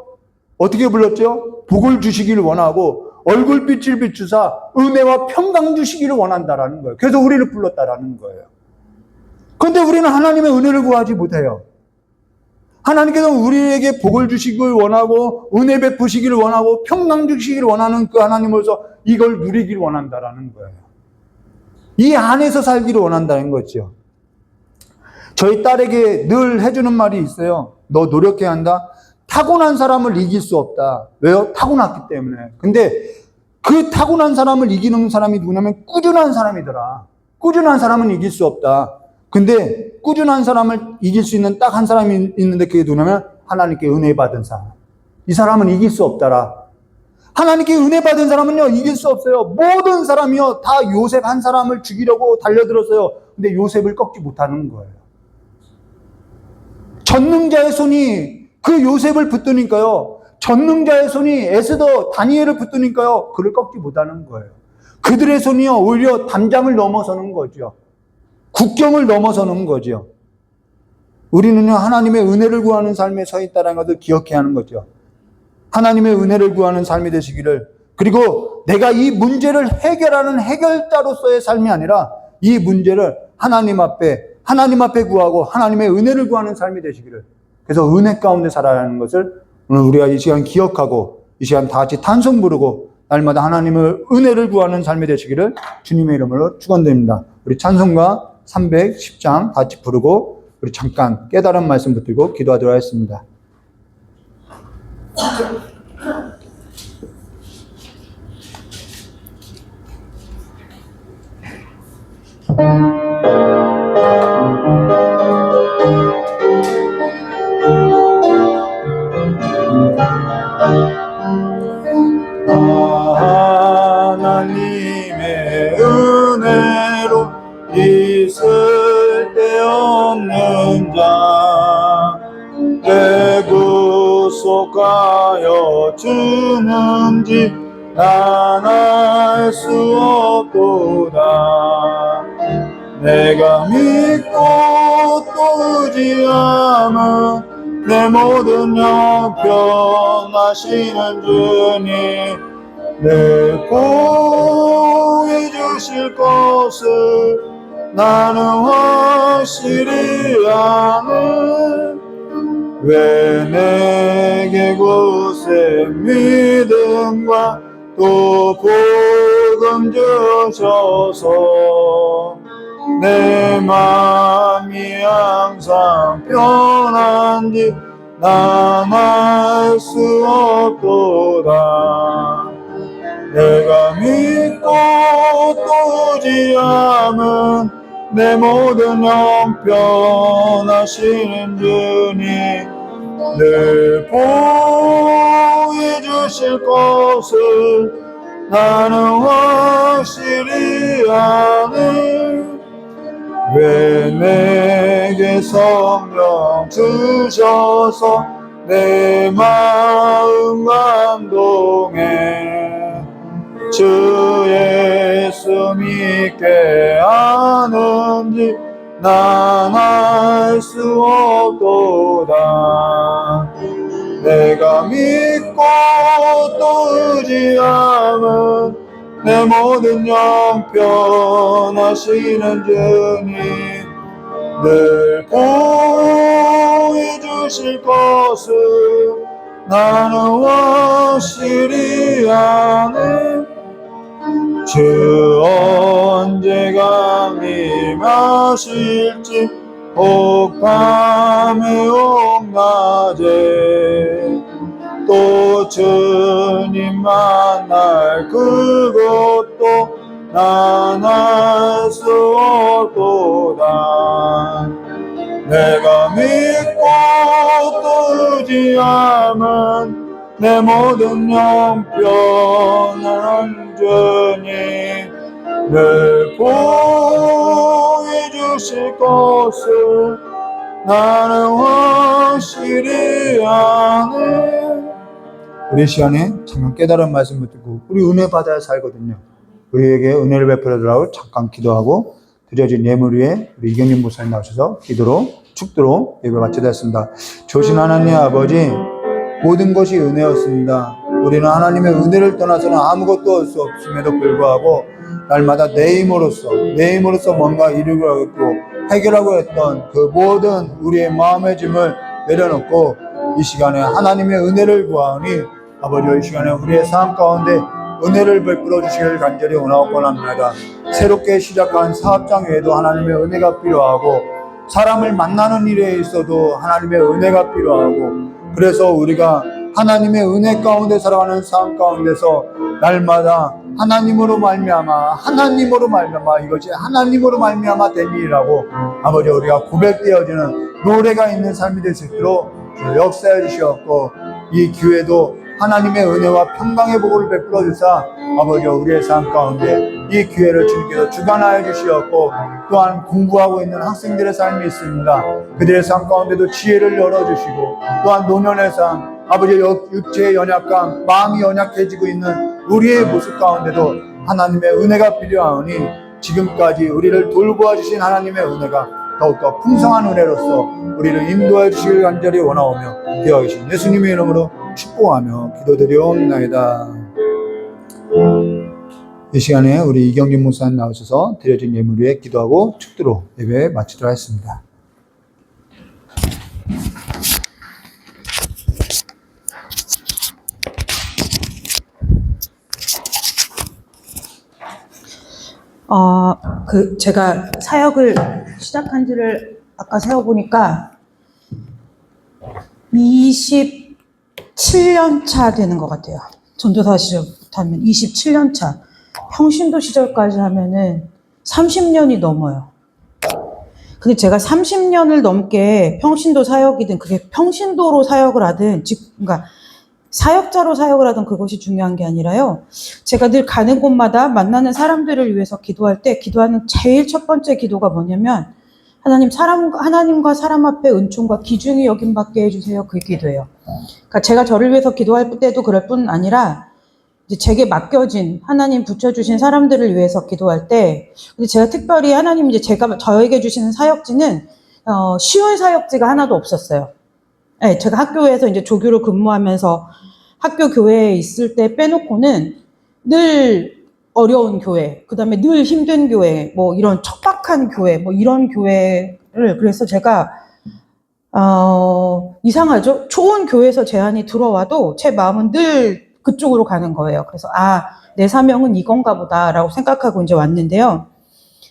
어떻게 불렀죠? 복을 주시기를 원하고 얼굴빛을 비추사 은혜와 평강 주시기를 원한다라는 거예요. 그래서 우리를 불렀다라는 거예요. 그런데 우리는 하나님의 은혜를 구하지 못해요. 하나님께서 우리에게 복을 주시기를 원하고 은혜 베푸시기를 원하고 평강 주시기를 원하는 그 하나님으로서 이걸 누리기를 원한다라는 거예요. 이 안에서 살기를 원한다는 거죠. 저희 딸에게 늘 해주는 말이 있어요. 너 노력해야 한다. 타고난 사람을 이길 수 없다. 왜요? 타고났기 때문에. 근데 그 타고난 사람을 이기는 사람이 누구냐면 꾸준한 사람이더라. 꾸준한 사람은 이길 수 없다. 근데 꾸준한 사람을 이길 수 있는 딱 한 사람이 있는데 그게 누구냐면 하나님께 은혜 받은 사람. 이 사람은 이길 수 없더라. 하나님께 은혜 받은 사람은요, 이길 수 없어요. 모든 사람이요, 다 요셉 한 사람을 죽이려고 달려들었어요. 근데 요셉을 꺾지 못하는 거예요. 전능자의 손이 그 요셉을 붙드니까요, 전능자의 손이 에스더, 다니엘을 붙드니까요, 그를 꺾지 못하는 거예요. 그들의 손이요, 오히려 담장을 넘어서는 거죠. 국경을 넘어서는 거죠. 우리는요, 하나님의 은혜를 구하는 삶에 서 있다는 것을 기억해야 하는 거죠. 하나님의 은혜를 구하는 삶이 되시기를, 그리고 내가 이 문제를 해결하는 해결자로서의 삶이 아니라 이 문제를 하나님 앞에 구하고 하나님의 은혜를 구하는 삶이 되시기를, 그래서 은혜 가운데 살아야 하는 것을 오늘 우리가 이 시간 기억하고 이 시간 다 같이 찬송 부르고 날마다 하나님의 은혜를 구하는 삶이 되시기를 주님의 이름으로 축원드립니다. 우리 찬송가 310장 같이 부르고 우리 잠깐 깨달은 말씀 붙들고 기도하도록 하겠습니다. 하나님의 은혜로 있을 데 없는 자, 내 구속하여 주는지 난 알 수 없도다. 내가 믿고 또 의지함은 내 모든 형편하시는 주님, 늘 보호해 주실 것을 나는 확실히 아네. 왜 내게 굳세 믿음과 또 복음 주셔서 내 마음이 항상 편한지 난 알 수 없도다. 내가 믿고 또 의지함은 내 모든 형편하시는 주님, 늘 보호해 주실 것을 나는 확실히 아네. 왜 내게 성령 주셔서 내 마음 감동해. 주 예수 믿게 하는지 난 알 수 없도다. 내가 믿고 또 의지함은 내 모든 형편하시는 주님, 늘 보호해 주실 것을 나는 확실히 아네. 주 언제 강림하실지 혹 밤에 혹 낮에 또 주님 만날 그것도 난 알 수 없도다. 내가 믿고 또 의지함은 내 모든 형편을 주님, 늘 보호해 주실 것을 나는 확실히 아네. 우리 시간에 잠깐 깨달은 말씀을 듣고 우리 은혜 받아야 살거든요. 우리에게 은혜를 베풀어달라고 잠깐 기도하고 드려진 예물 위에 우리 이경림 목사님 나오셔서 기도로 축도로 예배 마치겠습니다. 조신 하나님 아버지, 모든 것이 은혜였습니다. 우리는 하나님의 은혜를 떠나서는 아무것도 할 수 없음에도 불구하고 날마다 내 힘으로써 뭔가 이루려고 했고 해결하고 했던 그 모든 우리의 마음의 짐을 내려놓고 이 시간에 하나님의 은혜를 구하오니 아버지, 이 시간에 우리의 삶 가운데 은혜를 베풀어 주시길 간절히 원하고 합니다. 새롭게 시작한 사업장 외에도 하나님의 은혜가 필요하고 사람을 만나는 일에 있어도 하나님의 은혜가 필요하고, 그래서 우리가 하나님의 은혜 가운데 살아가는 삶 가운데서 날마다 하나님으로 말미암아 이것이 하나님으로 말미암아 된 일이라고 아버지 우리가 고백되어지는 노래가 있는 삶이 될 수 있도록 역사해 주시옵고, 이 기회도 하나님의 은혜와 평강의 복을 베풀어 주사 아버지 우리의 삶 가운데 이 기회를 주님께서 주관하여 주시옵고, 또한 공부하고 있는 학생들의 삶이 있습니다. 그들의 삶 가운데도 지혜를 열어주시고, 또한 노년의 삶, 아버지 육체의 연약감, 마음이 연약해지고 있는 우리의 모습 가운데도 하나님의 은혜가 필요하오니 지금까지 우리를 돌보아 주신 하나님의 은혜가 더욱더 풍성한 은혜로서 우리를 인도해 주시길 간절히 원하오며 되어 계신 예수님의 이름으로 축복하며 기도드리옵나이다. 이 시간에 우리 이경진 목사님 나오셔서 드려진 예물 위에 기도하고 축도로 예배 마치도록 하겠습니다. 제가 사역을 시작한 지를 아까 세어보니까 27년 차 되는 것 같아요. 전도사 시절부터 하면 27년 차. 평신도 시절까지 하면은 30년이 넘어요. 근데 제가 30년을 넘게 평신도 사역이든 그게 평신도로 사역을 하든, 그러니까 사역자로 사역을 하던 그것이 중요한 게 아니라요. 제가 늘 가는 곳마다 만나는 사람들을 위해서 기도할 때 기도하는 제일 첫 번째 기도가 뭐냐면, 하나님과 사람 앞에 은총과 기중이 여김받게 해주세요. 그 기도예요. 그러니까 제가 저를 위해서 기도할 때도 그럴 뿐 아니라 이제 제게 맡겨진 하나님 붙여주신 사람들을 위해서 기도할 때, 근데 제가 특별히 하나님 이제 저에게 주시는 사역지는 쉬운 사역지가 하나도 없었어요. 네, 제가 학교에서 이제 조교로 근무하면서 학교 교회에 있을 때 빼놓고는 늘 어려운 교회, 그 다음에 늘 힘든 교회, 뭐 이런 척박한 교회, 뭐 이런 교회를, 그래서 제가, 이상하죠? 좋은 교회에서 제안이 들어와도 제 마음은 늘 그쪽으로 가는 거예요. 그래서, 내 사명은 이건가 보다라고 생각하고 이제 왔는데요.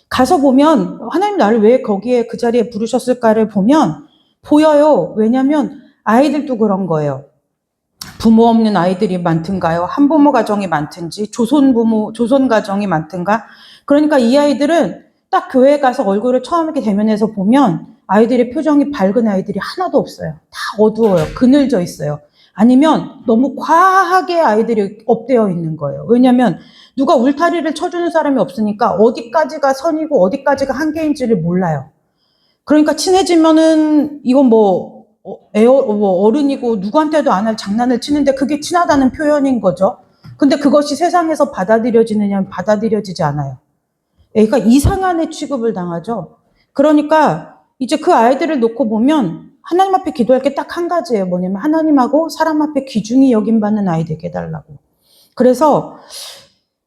가서 보면, 하나님 나를 왜 거기에 그 자리에 부르셨을까를 보면, 보여요. 왜냐면 아이들도 그런 거예요. 부모 없는 아이들이 많든가요? 한부모 가정이 많든지 조선 가정이 많든가. 그러니까 이 아이들은 딱 교회에 가서 얼굴을 처음 이렇게 대면해서 보면 아이들의 표정이 밝은 아이들이 하나도 없어요. 다 어두워요. 그늘져 있어요. 아니면 너무 과하게 아이들이 업되어 있는 거예요. 왜냐면 누가 울타리를 쳐주는 사람이 없으니까 어디까지가 선이고 어디까지가 한계인지를 몰라요. 그러니까 친해지면은 이건 어른이고 누구한테도 안 할 장난을 치는데 그게 친하다는 표현인 거죠. 근데 그것이 세상에서 받아들여지느냐면 받아들여지지 않아요. 애가 이상한 취급을 당하죠. 그러니까 이제 그 아이들을 놓고 보면 하나님 앞에 기도할 게 딱 한 가지예요. 뭐냐면 하나님하고 사람 앞에 귀중히 여김받는 아이 되게 해달라고. 그래서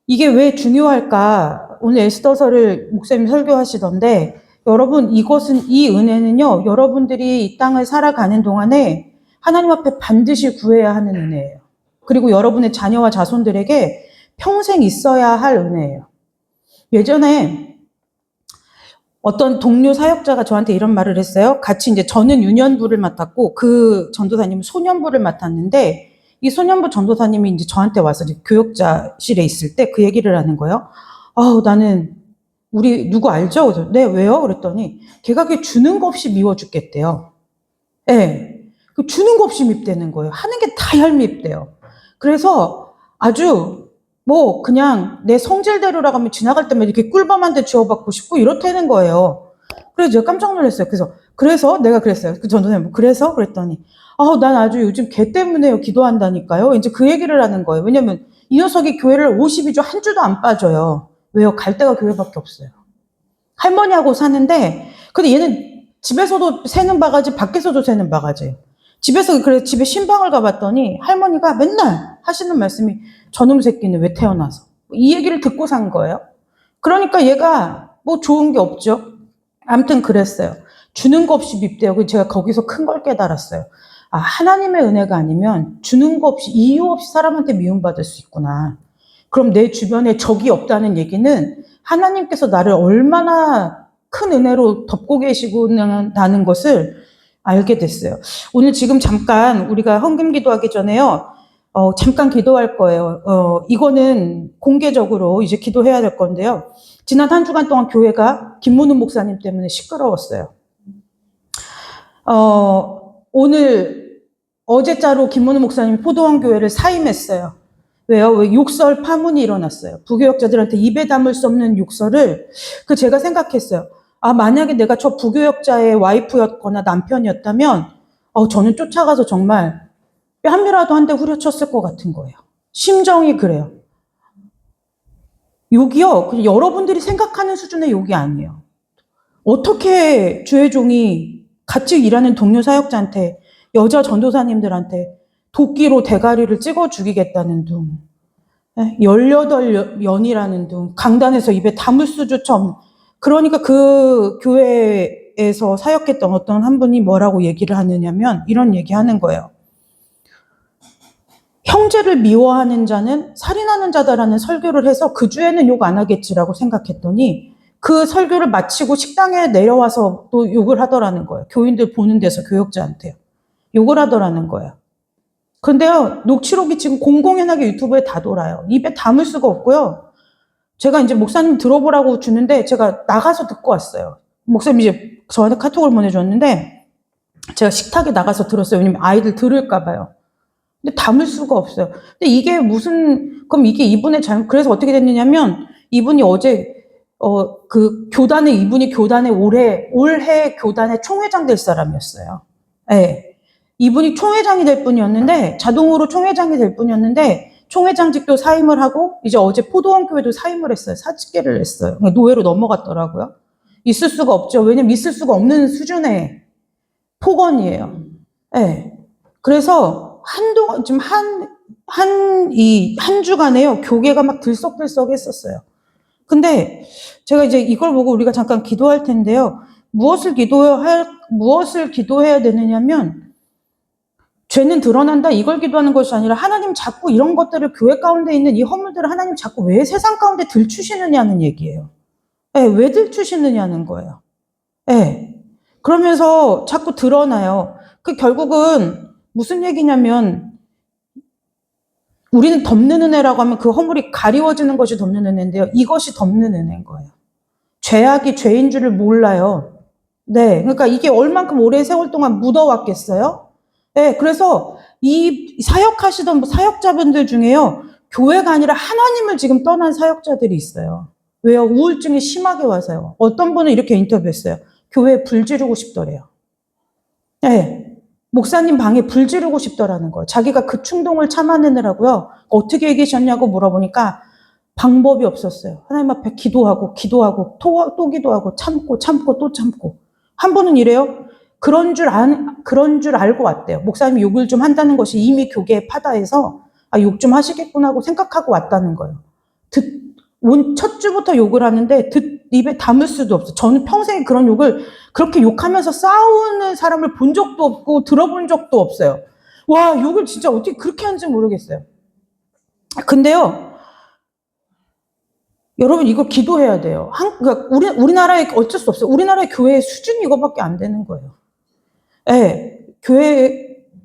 이게 왜 중요할까? 오늘 에스더서를 목사님 설교하시던데, 여러분, 이 은혜는요, 여러분들이 이 땅을 살아가는 동안에 하나님 앞에 반드시 구해야 하는 은혜예요. 그리고 여러분의 자녀와 자손들에게 평생 있어야 할 은혜예요. 예전에 어떤 동료 사역자가 저한테 이런 말을 했어요. 같이 이제 저는 유년부를 맡았고 그 전도사님은 소년부를 맡았는데, 이 소년부 전도사님이 이제 저한테 와서 이제 교역자실에 있을 때 그 얘기를 하는 거예요. 나는 우리 누구 알죠? 그래서 네, 왜요? 그랬더니 걔가 그게 주는 거 없이 미워 죽겠대요. 네. 그 주는 거 없이 밉대는 거예요. 하는 게 다 얄밉대요. 그래서 아주 그냥 내 성질대로라고 하면 지나갈 때마다 이렇게 꿀밤한테 주워받고 싶고 이렇다는 거예요. 그래서 제가 깜짝 놀랐어요. 그래서 내가 그랬어요. 그 전도사님, 그래서? 그랬더니 난 아주 요즘 걔 때문에요. 기도한다니까요. 이제 그 얘기를 하는 거예요. 왜냐면 이 녀석이 교회를 52주 한 주도 안 빠져요. 왜요? 갈 데가 교회밖에 없어요. 할머니하고 사는데, 근데 얘는 집에서도 새는 바가지, 밖에서도 새는 바가지예요. 그래서 집에 신방을 가봤더니 할머니가 맨날 하시는 말씀이 저놈 새끼는 왜 태어나서. 이 얘기를 듣고 산 거예요. 그러니까 얘가 좋은 게 없죠. 아무튼 그랬어요. 주는 거 없이 밉대요. 그래서 제가 거기서 큰 걸 깨달았어요. 하나님의 은혜가 아니면 주는 거 없이, 이유 없이 사람한테 미움받을 수 있구나. 그럼 내 주변에 적이 없다는 얘기는 하나님께서 나를 얼마나 큰 은혜로 덮고 계시구나는 것을 알게 됐어요. 오늘 지금 잠깐 우리가 헌금 기도하기 전에요. 잠깐 기도할 거예요. 이거는 공개적으로 이제 기도해야 될 건데요. 지난 한 주간 동안 교회가 김문훈 목사님 때문에 시끄러웠어요. 어제자로 김문훈 목사님이 포도원 교회를 사임했어요. 왜요? 왜 욕설 파문이 일어났어요. 부교역자들한테 입에 담을 수 없는 욕설을 제가 생각했어요. 만약에 내가 저 부교역자의 와이프였거나 남편이었다면 저는 쫓아가서 정말 뺨이라도 한 대 후려쳤을 것 같은 거예요. 심정이 그래요. 욕이요, 그냥 여러분들이 생각하는 수준의 욕이 아니에요. 어떻게 주의 종이 같이 일하는 동료 사역자한테, 여자 전도사님들한테 도끼로 대가리를 찍어 죽이겠다는 둥, 18년이라는 둥, 강단에서 입에 담을 수조차 없는, 그러니까 그 교회에서 사역했던 어떤 한 분이 뭐라고 얘기를 하느냐면 이런 얘기 하는 거예요. 형제를 미워하는 자는 살인하는 자다라는 설교를 해서 그 주에는 욕 안 하겠지라고 생각했더니 그 설교를 마치고 식당에 내려와서 또 욕을 하더라는 거예요. 교인들 보는 데서 교역자한테요. 욕을 하더라는 거예요. 근데요, 녹취록이 지금 공공연하게 유튜브에 다 돌아요. 입에 담을 수가 없고요. 제가 이제 목사님 들어보라고 주는데 제가 나가서 듣고 왔어요. 목사님이 이제 저한테 카톡을 보내줬는데 제가 식탁에 나가서 들었어요. 왜냐면 아이들 들을까 봐요. 근데 담을 수가 없어요. 근데 이게 그럼 이게 이분의 잘못, 그래서 어떻게 됐느냐면, 이분이 어제, 이분이 교단의 올해 교단의 총회장 될 사람이었어요. 예. 이분이 총회장이 될 분이었는데, 자동으로 총회장이 될 분이었는데, 총회장직도 사임을 하고, 이제 어제 포도원 교회도 사임을 했어요. 사직계를 했어요. 노예로 넘어갔더라고요. 있을 수가 없죠. 왜냐면 있을 수가 없는 수준의 폭언이에요. 예. 그래서, 한동안, 지금 한 주간에요, 교계가 막 들썩들썩 했었어요. 근데 제가 이제 이걸 보고 우리가 잠깐 기도할 텐데요. 무엇을 기도해야 되느냐면, 죄는 드러난다, 이걸 기도하는 것이 아니라 하나님 자꾸 이런 것들을 교회 가운데 있는 이 허물들을 하나님 자꾸 왜 세상 가운데 들추시느냐는 얘기예요. 예, 왜 들추시느냐는 거예요. 예. 그러면서 자꾸 드러나요. 결국은 무슨 얘기냐면, 우리는 덮는 은혜라고 하면 그 허물이 가리워지는 것이 덮는 은혜인데요. 이것이 덮는 은혜인 거예요. 죄악이 죄인 줄을 몰라요. 네. 그러니까 이게 얼만큼 오래 세월 동안 묻어왔겠어요? 네. 그래서 이 사역하시던 사역자분들 중에요, 교회가 아니라 하나님을 지금 떠난 사역자들이 있어요. 왜요? 우울증이 심하게 와서요. 어떤 분은 이렇게 인터뷰했어요. 교회에 불 지르고 싶더래요. 네. 목사님 방에 불 지르고 싶더라는 거예요. 자기가 그 충동을 참아내느라고요. 어떻게 얘기하셨냐고 물어보니까 방법이 없었어요. 하나님 앞에 기도하고 또 기도하고 참고 또 참고. 한 분은 이래요. 그런 줄 알고 왔대요. 목사님이 욕을 좀 한다는 것이 이미 교계에 파다해서 욕 좀 하시겠구나 하고 생각하고 왔다는 거예요. 첫 주부터 욕을 하는데 입에 담을 수도 없어요. 저는 평생에 그런 욕을 그렇게 욕하면서 싸우는 사람을 본 적도 없고 들어본 적도 없어요. 와, 욕을 진짜 어떻게 그렇게 하는지 모르겠어요. 근데요, 여러분 이거 기도해야 돼요. 그러니까 우리나라에 어쩔 수 없어요. 우리나라의 교회의 수준이 이거밖에 안 되는 거예요. 네,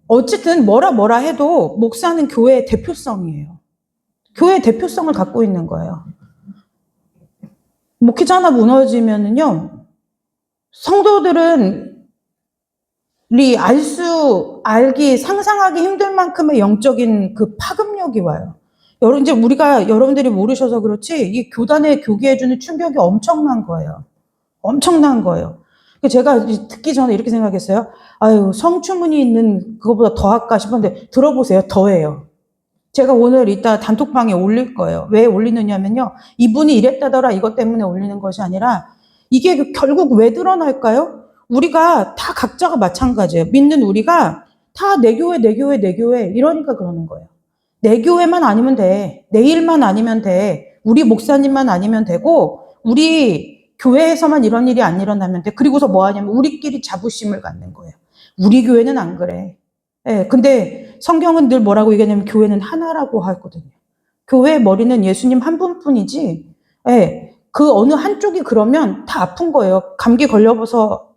어쨌든 뭐라 해도 목사는 교회의 대표성이에요. 교회의 대표성을 갖고 있는 거예요. 목회자 하나 무너지면은요, 성도들은 상상하기 힘들 만큼의 영적인 그 파급력이 와요. 이제 여러분들이 모르셔서 그렇지, 이 교계에 주는 충격이 엄청난 거예요. 엄청난 거예요. 제가 듣기 전에 이렇게 생각했어요. 성추문이 있는 그거보다 더 할까 싶은데, 들어보세요. 더해요. 제가 오늘 이따 단톡방에 올릴 거예요. 왜 올리느냐면요, 이분이 이랬다더라 이것 때문에 올리는 것이 아니라, 이게 결국 왜 드러날까요? 우리가 다 각자가 마찬가지예요. 믿는 우리가 다 내 교회 이러니까 그러는 거예요. 내 교회만 아니면 돼. 내 일만 아니면 돼. 우리 목사님만 아니면 되고, 우리 교회에서만 이런 일이 안 일어나면 돼. 그리고서 뭐 하냐면 우리끼리 자부심을 갖는 거예요. 우리 교회는 안 그래. 예, 근데 성경은 늘 뭐라고 얘기하냐면 교회는 하나라고 하거든요. 교회의 머리는 예수님 한 분뿐이지, 예, 그 어느 한쪽이 그러면 다 아픈 거예요. 감기 걸려봐서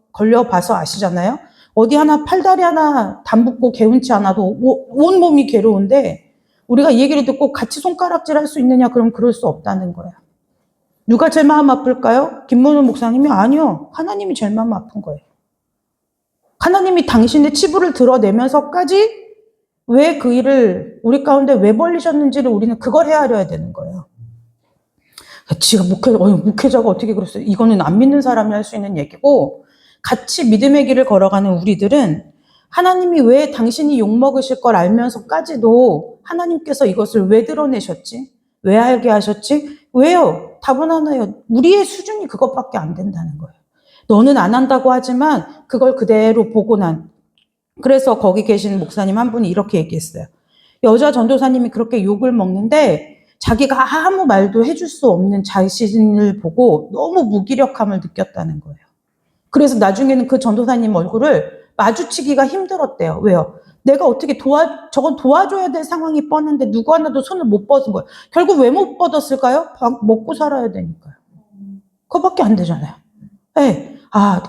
아시잖아요? 어디 하나 팔다리 하나 담붙고 개운치 않아도 온 몸이 괴로운데, 우리가 이 얘기를 듣고 같이 손가락질 할 수 있느냐? 그럼 그럴 수 없다는 거예요. 누가 제일 마음 아플까요? 김문호 목사님이 아니요. 하나님이 제일 마음 아픈 거예요. 하나님이 당신의 치부를 드러내면서까지 왜 그 일을 우리 가운데 왜 벌리셨는지를 우리는 그걸 헤아려야 되는 거예요. 지가 목회자가 어떻게 그랬어요? 이거는 안 믿는 사람이 할 수 있는 얘기고, 같이 믿음의 길을 걸어가는 우리들은 하나님이 왜 당신이 욕먹으실 걸 알면서까지도 하나님께서 이것을 왜 드러내셨지? 왜 알게 하셨지? 왜요? 답은 하나요. 우리의 수준이 그것밖에 안 된다는 거예요. 너는 안 한다고 하지만 그걸 그대로 보고 그래서 거기 계신 목사님 한 분이 이렇게 얘기했어요. 여자 전도사님이 그렇게 욕을 먹는데 자기가 아무 말도 해줄 수 없는 자신을 보고 너무 무기력함을 느꼈다는 거예요. 그래서 나중에는 그 전도사님 얼굴을 마주치기가 힘들었대요. 왜요? 내가 어떻게 저건 도와줘야 될 상황이 뻔한데 누구 하나도 손을 못 뻗은 거예요. 결국 왜 못 뻗었을까요? 먹고 살아야 되니까요. 그거밖에 안 되잖아요. 네.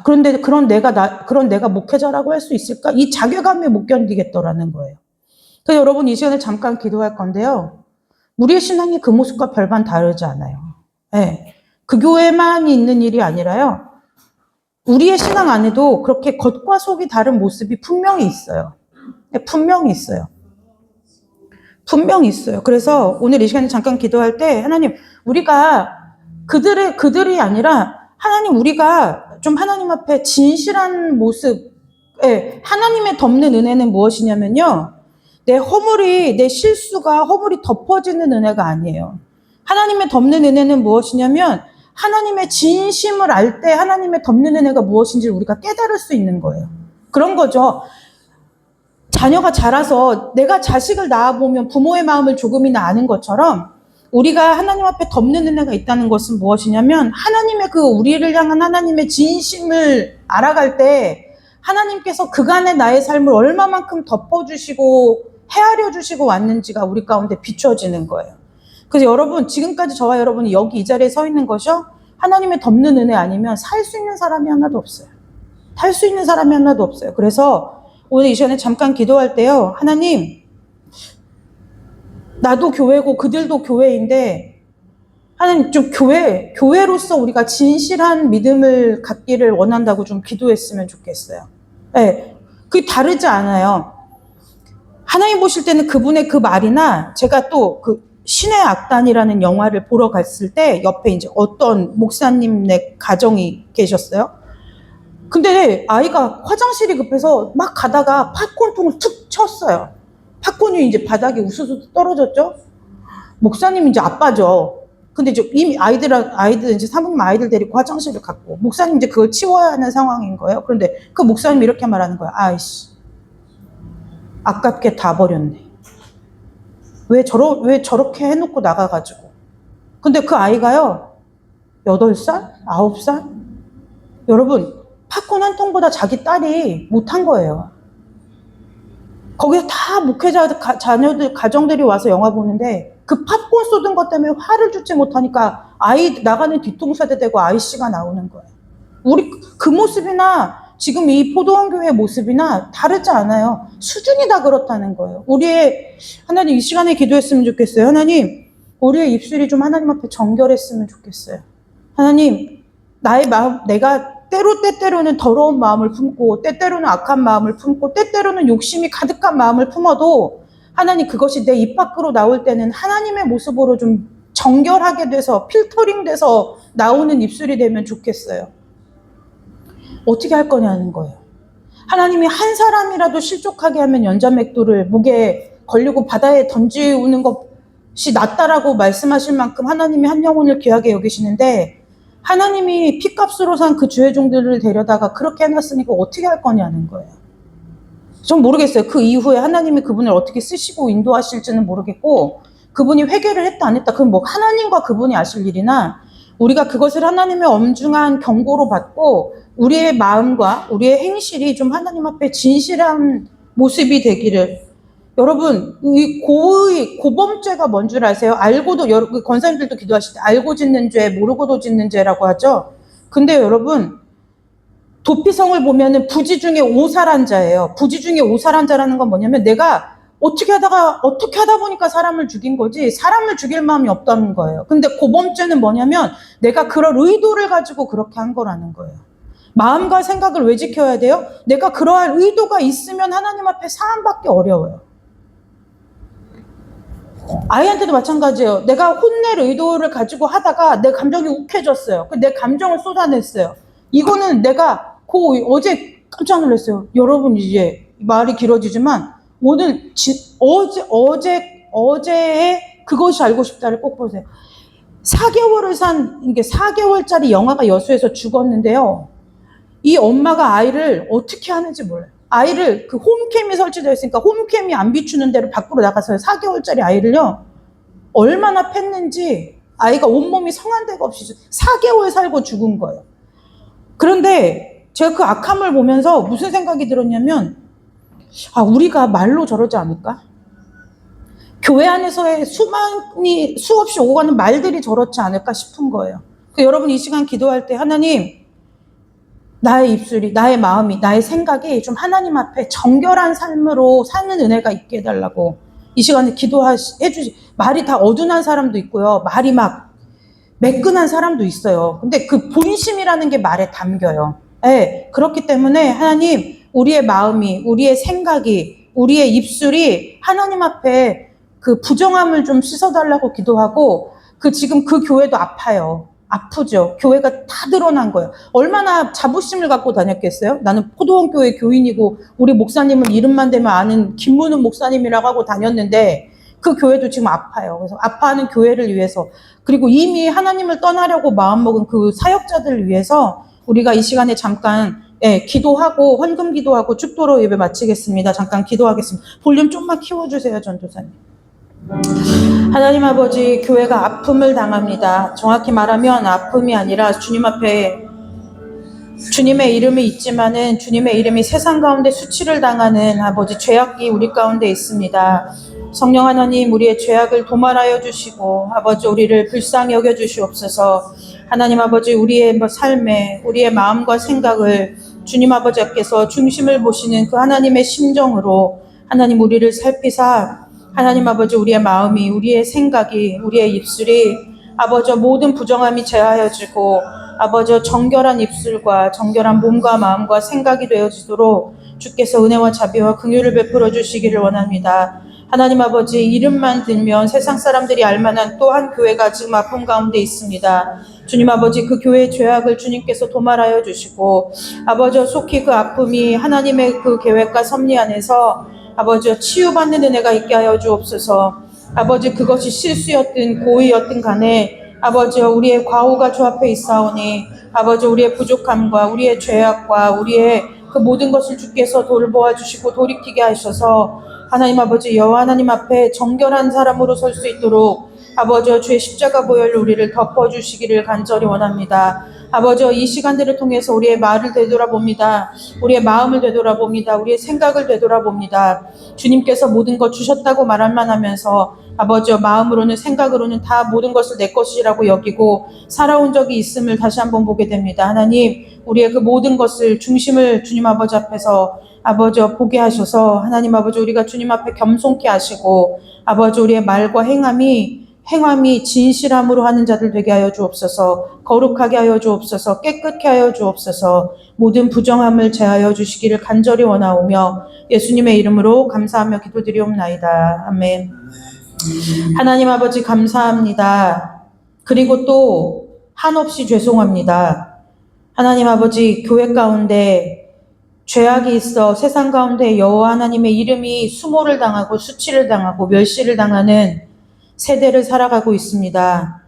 그런데 그런 내가 목회자라고 할 수 있을까? 이 자괴감에 못 견디겠더라는 거예요. 그래서 여러분 이 시간에 잠깐 기도할 건데요. 우리의 신앙이 그 모습과 별반 다르지 않아요. 네. 그 교회만 있는 일이 아니라요. 우리의 신앙 안에도 그렇게 겉과 속이 다른 모습이 분명히 있어요. 네, 분명히 있어요. 분명히 있어요. 그래서 오늘 이 시간에 잠깐 기도할 때 하나님, 우리가 그들이 아니라 하나님, 우리가 좀 하나님 앞에 진실한 모습, 하나님의 덮는 은혜는 무엇이냐면요. 내 실수가 허물이 덮어지는 은혜가 아니에요. 하나님의 덮는 은혜는 무엇이냐면 하나님의 진심을 알 때 하나님의 덮는 은혜가 무엇인지 우리가 깨달을 수 있는 거예요. 그런 거죠. 자녀가 자라서 내가 자식을 낳아보면 부모의 마음을 조금이나 아는 것처럼 우리가 하나님 앞에 덮는 은혜가 있다는 것은 무엇이냐면 하나님의 우리를 향한 하나님의 진심을 알아갈 때 하나님께서 그간의 나의 삶을 얼마만큼 덮어주시고 헤아려 주시고 왔는지가 우리 가운데 비춰지는 거예요. 그래서 여러분, 지금까지 저와 여러분이 여기 이 자리에 서 있는 것이요, 하나님의 덮는 은혜 아니면 살 수 있는 사람이 하나도 없어요. 살 수 있는 사람이 하나도 없어요. 그래서 오늘 이 시간에 잠깐 기도할 때요, 하나님, 나도 교회고 그들도 교회인데 하나님, 좀 교회로서 우리가 진실한 믿음을 갖기를 원한다고 좀 기도했으면 좋겠어요. 네, 그게 다르지 않아요. 하나님 보실 때는 그분의 그 말이나, 제가 또 신의 악단이라는 영화를 보러 갔을 때 옆에 이제 어떤 목사님네 가정이 계셨어요. 근데 아이가 화장실이 급해서 막 가다가 팝콘통을 툭 쳤어요. 팝콘이 이제 바닥에 우수수 떨어졌죠. 목사님이 이제 아빠죠. 근데 이제 이미 아이들 이제 사모님 아이들 데리고 화장실을 갔고, 목사님 이제 그걸 치워야 하는 상황인 거예요. 그런데 그 목사님이 이렇게 말하는 거야. 아이씨, 아깝게 다 버렸네. 왜 저렇게 해놓고 나가가지고. 근데 그 아이가요, 8살? 9살? 여러분, 팝콘 한 통보다 자기 딸이 못한 거예요. 거기서 다 목회자 자녀들, 가정들이 와서 영화 보는데 그 팝콘 쏟은 것 때문에 화를 주지 못하니까 아이 나가는 뒤통수에 대고 아이씨가 나오는 거예요. 우리 그 모습이나 지금 이 포도원 교회의 모습이나 다르지 않아요. 수준이 다 그렇다는 거예요. 하나님, 이 시간에 기도했으면 좋겠어요. 하나님, 우리의 입술이 좀 하나님 앞에 정결했으면 좋겠어요. 하나님, 나의 마음, 내가 때때로는 더러운 마음을 품고, 때때로는 악한 마음을 품고, 때때로는 욕심이 가득한 마음을 품어도 하나님, 그것이 내 입 밖으로 나올 때는 하나님의 모습으로 좀 정결하게 돼서 필터링 돼서 나오는 입술이 되면 좋겠어요. 어떻게 할 거냐는 거예요. 하나님이 한 사람이라도 실족하게 하면 연자맥도를 목에 걸리고 바다에 던지우는 것이 낫다라고 말씀하실 만큼 하나님이 한 영혼을 귀하게 여기시는데, 하나님이 피값으로 산 그 주의 종들을 데려다가 그렇게 해놨으니까 어떻게 할 거냐는 거예요. 전 모르겠어요. 그 이후에 하나님이 그분을 어떻게 쓰시고 인도하실지는 모르겠고, 그분이 회개를 했다 안 했다, 그건 뭐 하나님과 그분이 아실 일이나, 우리가 그것을 하나님의 엄중한 경고로 받고 우리의 마음과 우리의 행실이 좀 하나님 앞에 진실한 모습이 되기를. 여러분, 이 고범죄가 뭔 줄 아세요? 알고도, 권사님들도 기도하실 때 알고 짓는 죄, 모르고도 짓는 죄라고 하죠. 근데 여러분, 도피성을 보면은 부지 중에 오살한 자예요. 부지 중에 오살한 자라는 건 뭐냐면 내가 어떻게 하다 보니까 사람을 죽인 거지, 사람을 죽일 마음이 없다는 거예요. 근데 고범죄는 뭐냐면, 내가 그럴 의도를 가지고 그렇게 한 거라는 거예요. 마음과 생각을 왜 지켜야 돼요? 내가 그러할 의도가 있으면 하나님 앞에 사함받기 어려워요. 아이한테도 마찬가지예요. 내가 혼낼 의도를 가지고 하다가 내 감정이 욱해졌어요. 내 감정을 쏟아냈어요. 이거는 내가 어제 깜짝 놀랐어요. 여러분, 이제 말이 길어지지만 오늘 어제의 그것이 알고 싶다를 꼭 보세요. 4개월을 이게 4개월짜리 영아가 여수에서 죽었는데요. 이 엄마가 아이를 어떻게 하는지 몰라요. 아이를 그 홈캠이 설치되어 있으니까 홈캠이 안 비추는 대로 밖으로 나가서요. 4개월짜리 아이를요. 얼마나 팼는지 아이가 온몸이 성한 데가 없이 4개월 살고 죽은 거예요. 그런데 제가 그 악함을 보면서 무슨 생각이 들었냐면, 우리가 말로 저러지 않을까? 교회 안에서의 수없이 오고 가는 말들이 저렇지 않을까 싶은 거예요. 여러분, 이 시간 기도할 때 하나님, 나의 입술이, 나의 마음이, 나의 생각이 좀 하나님 앞에 정결한 삶으로 사는 은혜가 있게 해달라고 이 시간에 기도해주시. 말이 다 어둔한 사람도 있고요. 말이 막 매끈한 사람도 있어요. 근데 그 본심이라는 게 말에 담겨요. 네, 그렇기 때문에 하나님, 우리의 마음이, 우리의 생각이, 우리의 입술이 하나님 앞에 그 부정함을 좀 씻어달라고 기도하고, 지금 그 교회도 아파요. 아프죠. 교회가 다 드러난 거예요. 얼마나 자부심을 갖고 다녔겠어요? 나는 포도원 교회 교인이고 우리 목사님은 이름만 대면 아는 김문훈 목사님이라고 하고 다녔는데 그 교회도 지금 아파요. 그래서 아파하는 교회를 위해서, 그리고 이미 하나님을 떠나려고 마음먹은 그 사역자들을 위해서 우리가 이 시간에 잠깐 기도하고 헌금 기도하고 축도로 예배 마치겠습니다. 잠깐 기도하겠습니다. 볼륨 좀만 키워주세요, 전도사님. 하나님 아버지, 교회가 아픔을 당합니다. 정확히 말하면 아픔이 아니라 주님 앞에 주님의 이름이 있지만은 주님의 이름이 세상 가운데 수치를 당하는 아버지 죄악이 우리 가운데 있습니다. 성령 하나님, 우리의 죄악을 도말하여 주시고 아버지 우리를 불쌍히 여겨 주시옵소서. 하나님 아버지, 우리의 삶에 우리의 마음과 생각을 주님 아버지 앞에서 중심을 보시는 그 하나님의 심정으로 하나님 우리를 살피사 하나님 아버지, 우리의 마음이, 우리의 생각이, 우리의 입술이 아버지 모든 부정함이 제하여지고 아버지 정결한 입술과 정결한 몸과 마음과 생각이 되어지도록 주께서 은혜와 자비와 긍휼을 베풀어 주시기를 원합니다. 하나님 아버지, 이름만 들면 세상 사람들이 알만한 또 한 교회가 지금 아픔 가운데 있습니다. 주님 아버지, 그 교회의 죄악을 주님께서 도말하여 주시고 아버지 속히 그 아픔이 하나님의 그 계획과 섭리 안에서 아버지 치유받는 은혜가 있게 하여 주옵소서. 아버지, 그것이 실수였든 고의였든 간에 아버지 우리의 과오가 주 앞에 있사오니 아버지 우리의 부족함과 우리의 죄악과 우리의 그 모든 것을 주께서 돌보아 주시고 돌이키게 하셔서 하나님 아버지 여호와 하나님 앞에 정결한 사람으로 설 수 있도록 아버지 주의 십자가 보혈로 우리를 덮어주시기를 간절히 원합니다. 아버지 이 시간들을 통해서 우리의 말을 되돌아봅니다. 우리의 마음을 되돌아봅니다. 우리의 생각을 되돌아봅니다. 주님께서 모든 것 주셨다고 말할만 하면서 아버지 마음으로는 생각으로는 다 모든 것을 내 것이라고 여기고 살아온 적이 있음을 다시 한번 보게 됩니다. 하나님, 우리의 그 모든 것을 중심을 주님 아버지 앞에서 아버지 보게 하셔서 하나님 아버지 우리가 주님 앞에 겸손케 하시고 아버지 우리의 말과 행함이 진실함으로 하는 자들 되게 하여 주옵소서. 거룩하게 하여 주옵소서. 깨끗게 하여 주옵소서. 모든 부정함을 제하여 주시기를 간절히 원하오며 예수님의 이름으로 감사하며 기도드리옵나이다. 아멘. 하나님 아버지 감사합니다. 그리고 또 한없이 죄송합니다. 하나님 아버지, 교회 가운데 죄악이 있어 세상 가운데 여호와 하나님의 이름이 수모를 당하고 수치를 당하고 멸시를 당하는 세대를 살아가고 있습니다.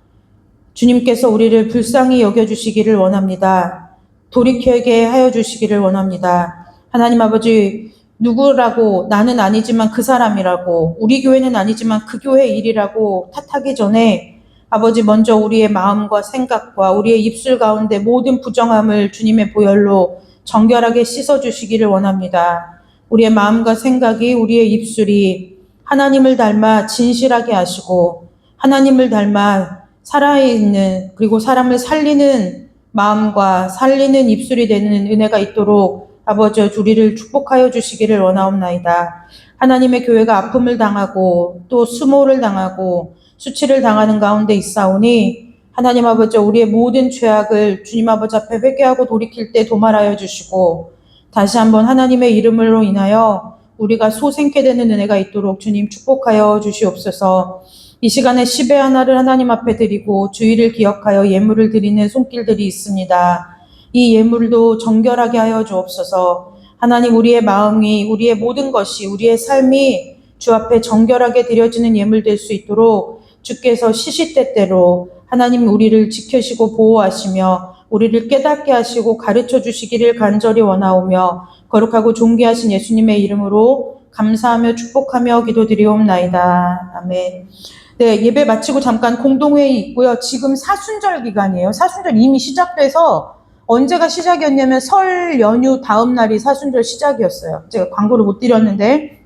주님께서 우리를 불쌍히 여겨주시기를 원합니다. 돌이켜게 하여 주시기를 원합니다. 하나님 아버지, 누구라고 나는 아니지만 그 사람이라고 우리 교회는 아니지만 그 교회 일이라고 탓하기 전에 아버지 먼저 우리의 마음과 생각과 우리의 입술 가운데 모든 부정함을 주님의 보혈로 정결하게 씻어주시기를 원합니다. 우리의 마음과 생각이 우리의 입술이 하나님을 닮아 진실하게 하시고 하나님을 닮아 살아있는 그리고 사람을 살리는 마음과 살리는 입술이 되는 은혜가 있도록 아버지 우리를 축복하여 주시기를 원하옵나이다. 하나님의 교회가 아픔을 당하고 또 수모를 당하고 수치를 당하는 가운데 있사오니 하나님 아버지 우리의 모든 죄악을 주님 아버지 앞에 회개하고 돌이킬 때 도말하여 주시고 다시 한번 하나님의 이름으로 인하여 우리가 소생케 되는 은혜가 있도록 주님 축복하여 주시옵소서. 이 시간에 10의 하나를 하나님 앞에 드리고 주의를 기억하여 예물을 드리는 손길들이 있습니다. 이 예물도 정결하게 하여 주옵소서. 하나님 우리의 마음이 우리의 모든 것이 우리의 삶이 주 앞에 정결하게 드려지는 예물 될 수 있도록 주께서 시시때때로 하나님 우리를 지키시고 보호하시며 우리를 깨닫게 하시고 가르쳐 주시기를 간절히 원하오며 거룩하고 존귀하신 예수님의 이름으로 감사하며 축복하며 기도드리옵나이다. 아멘. 네, 예배 마치고 잠깐 공동회의 있고요. 지금 사순절 기간이에요. 사순절 이미 시작돼서 언제가 시작이었냐면 설 연휴 다음 날이 사순절 시작이었어요. 제가 광고를 못 드렸는데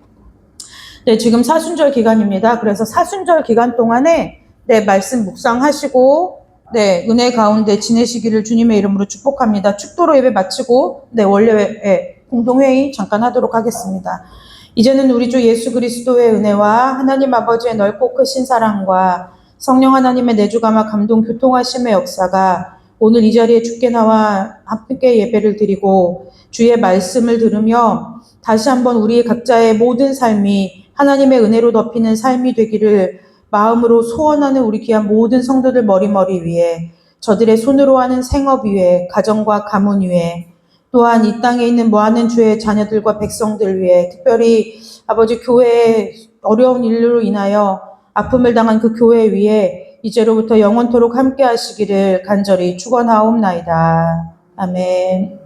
네, 지금 사순절 기간입니다. 그래서 사순절 기간 동안에 네, 말씀 묵상하시고 네, 은혜 가운데 지내시기를 주님의 이름으로 축복합니다. 축도로 예배 마치고 네, 원래 공동회의 잠깐 하도록 하겠습니다. 이제는 우리 주 예수 그리스도의 은혜와 하나님 아버지의 넓고 크신 사랑과 성령 하나님의 내주감화 감동 교통하심의 역사가 오늘 이 자리에 주께 나와 함께 예배를 드리고 주의 말씀을 들으며 다시 한번 우리 각자의 모든 삶이 하나님의 은혜로 덮이는 삶이 되기를 마음으로 소원하는 우리 귀한 모든 성도들 머리머리 위에 저들의 손으로 하는 생업 위에 가정과 가문 위에 또한 이 땅에 있는 모하는 주의 자녀들과 백성들 위해 특별히 아버지 교회의 어려운 일로 인하여 아픔을 당한 그 교회 위에 이제로부터 영원토록 함께 하시기를 간절히 축원하옵나이다. 아멘.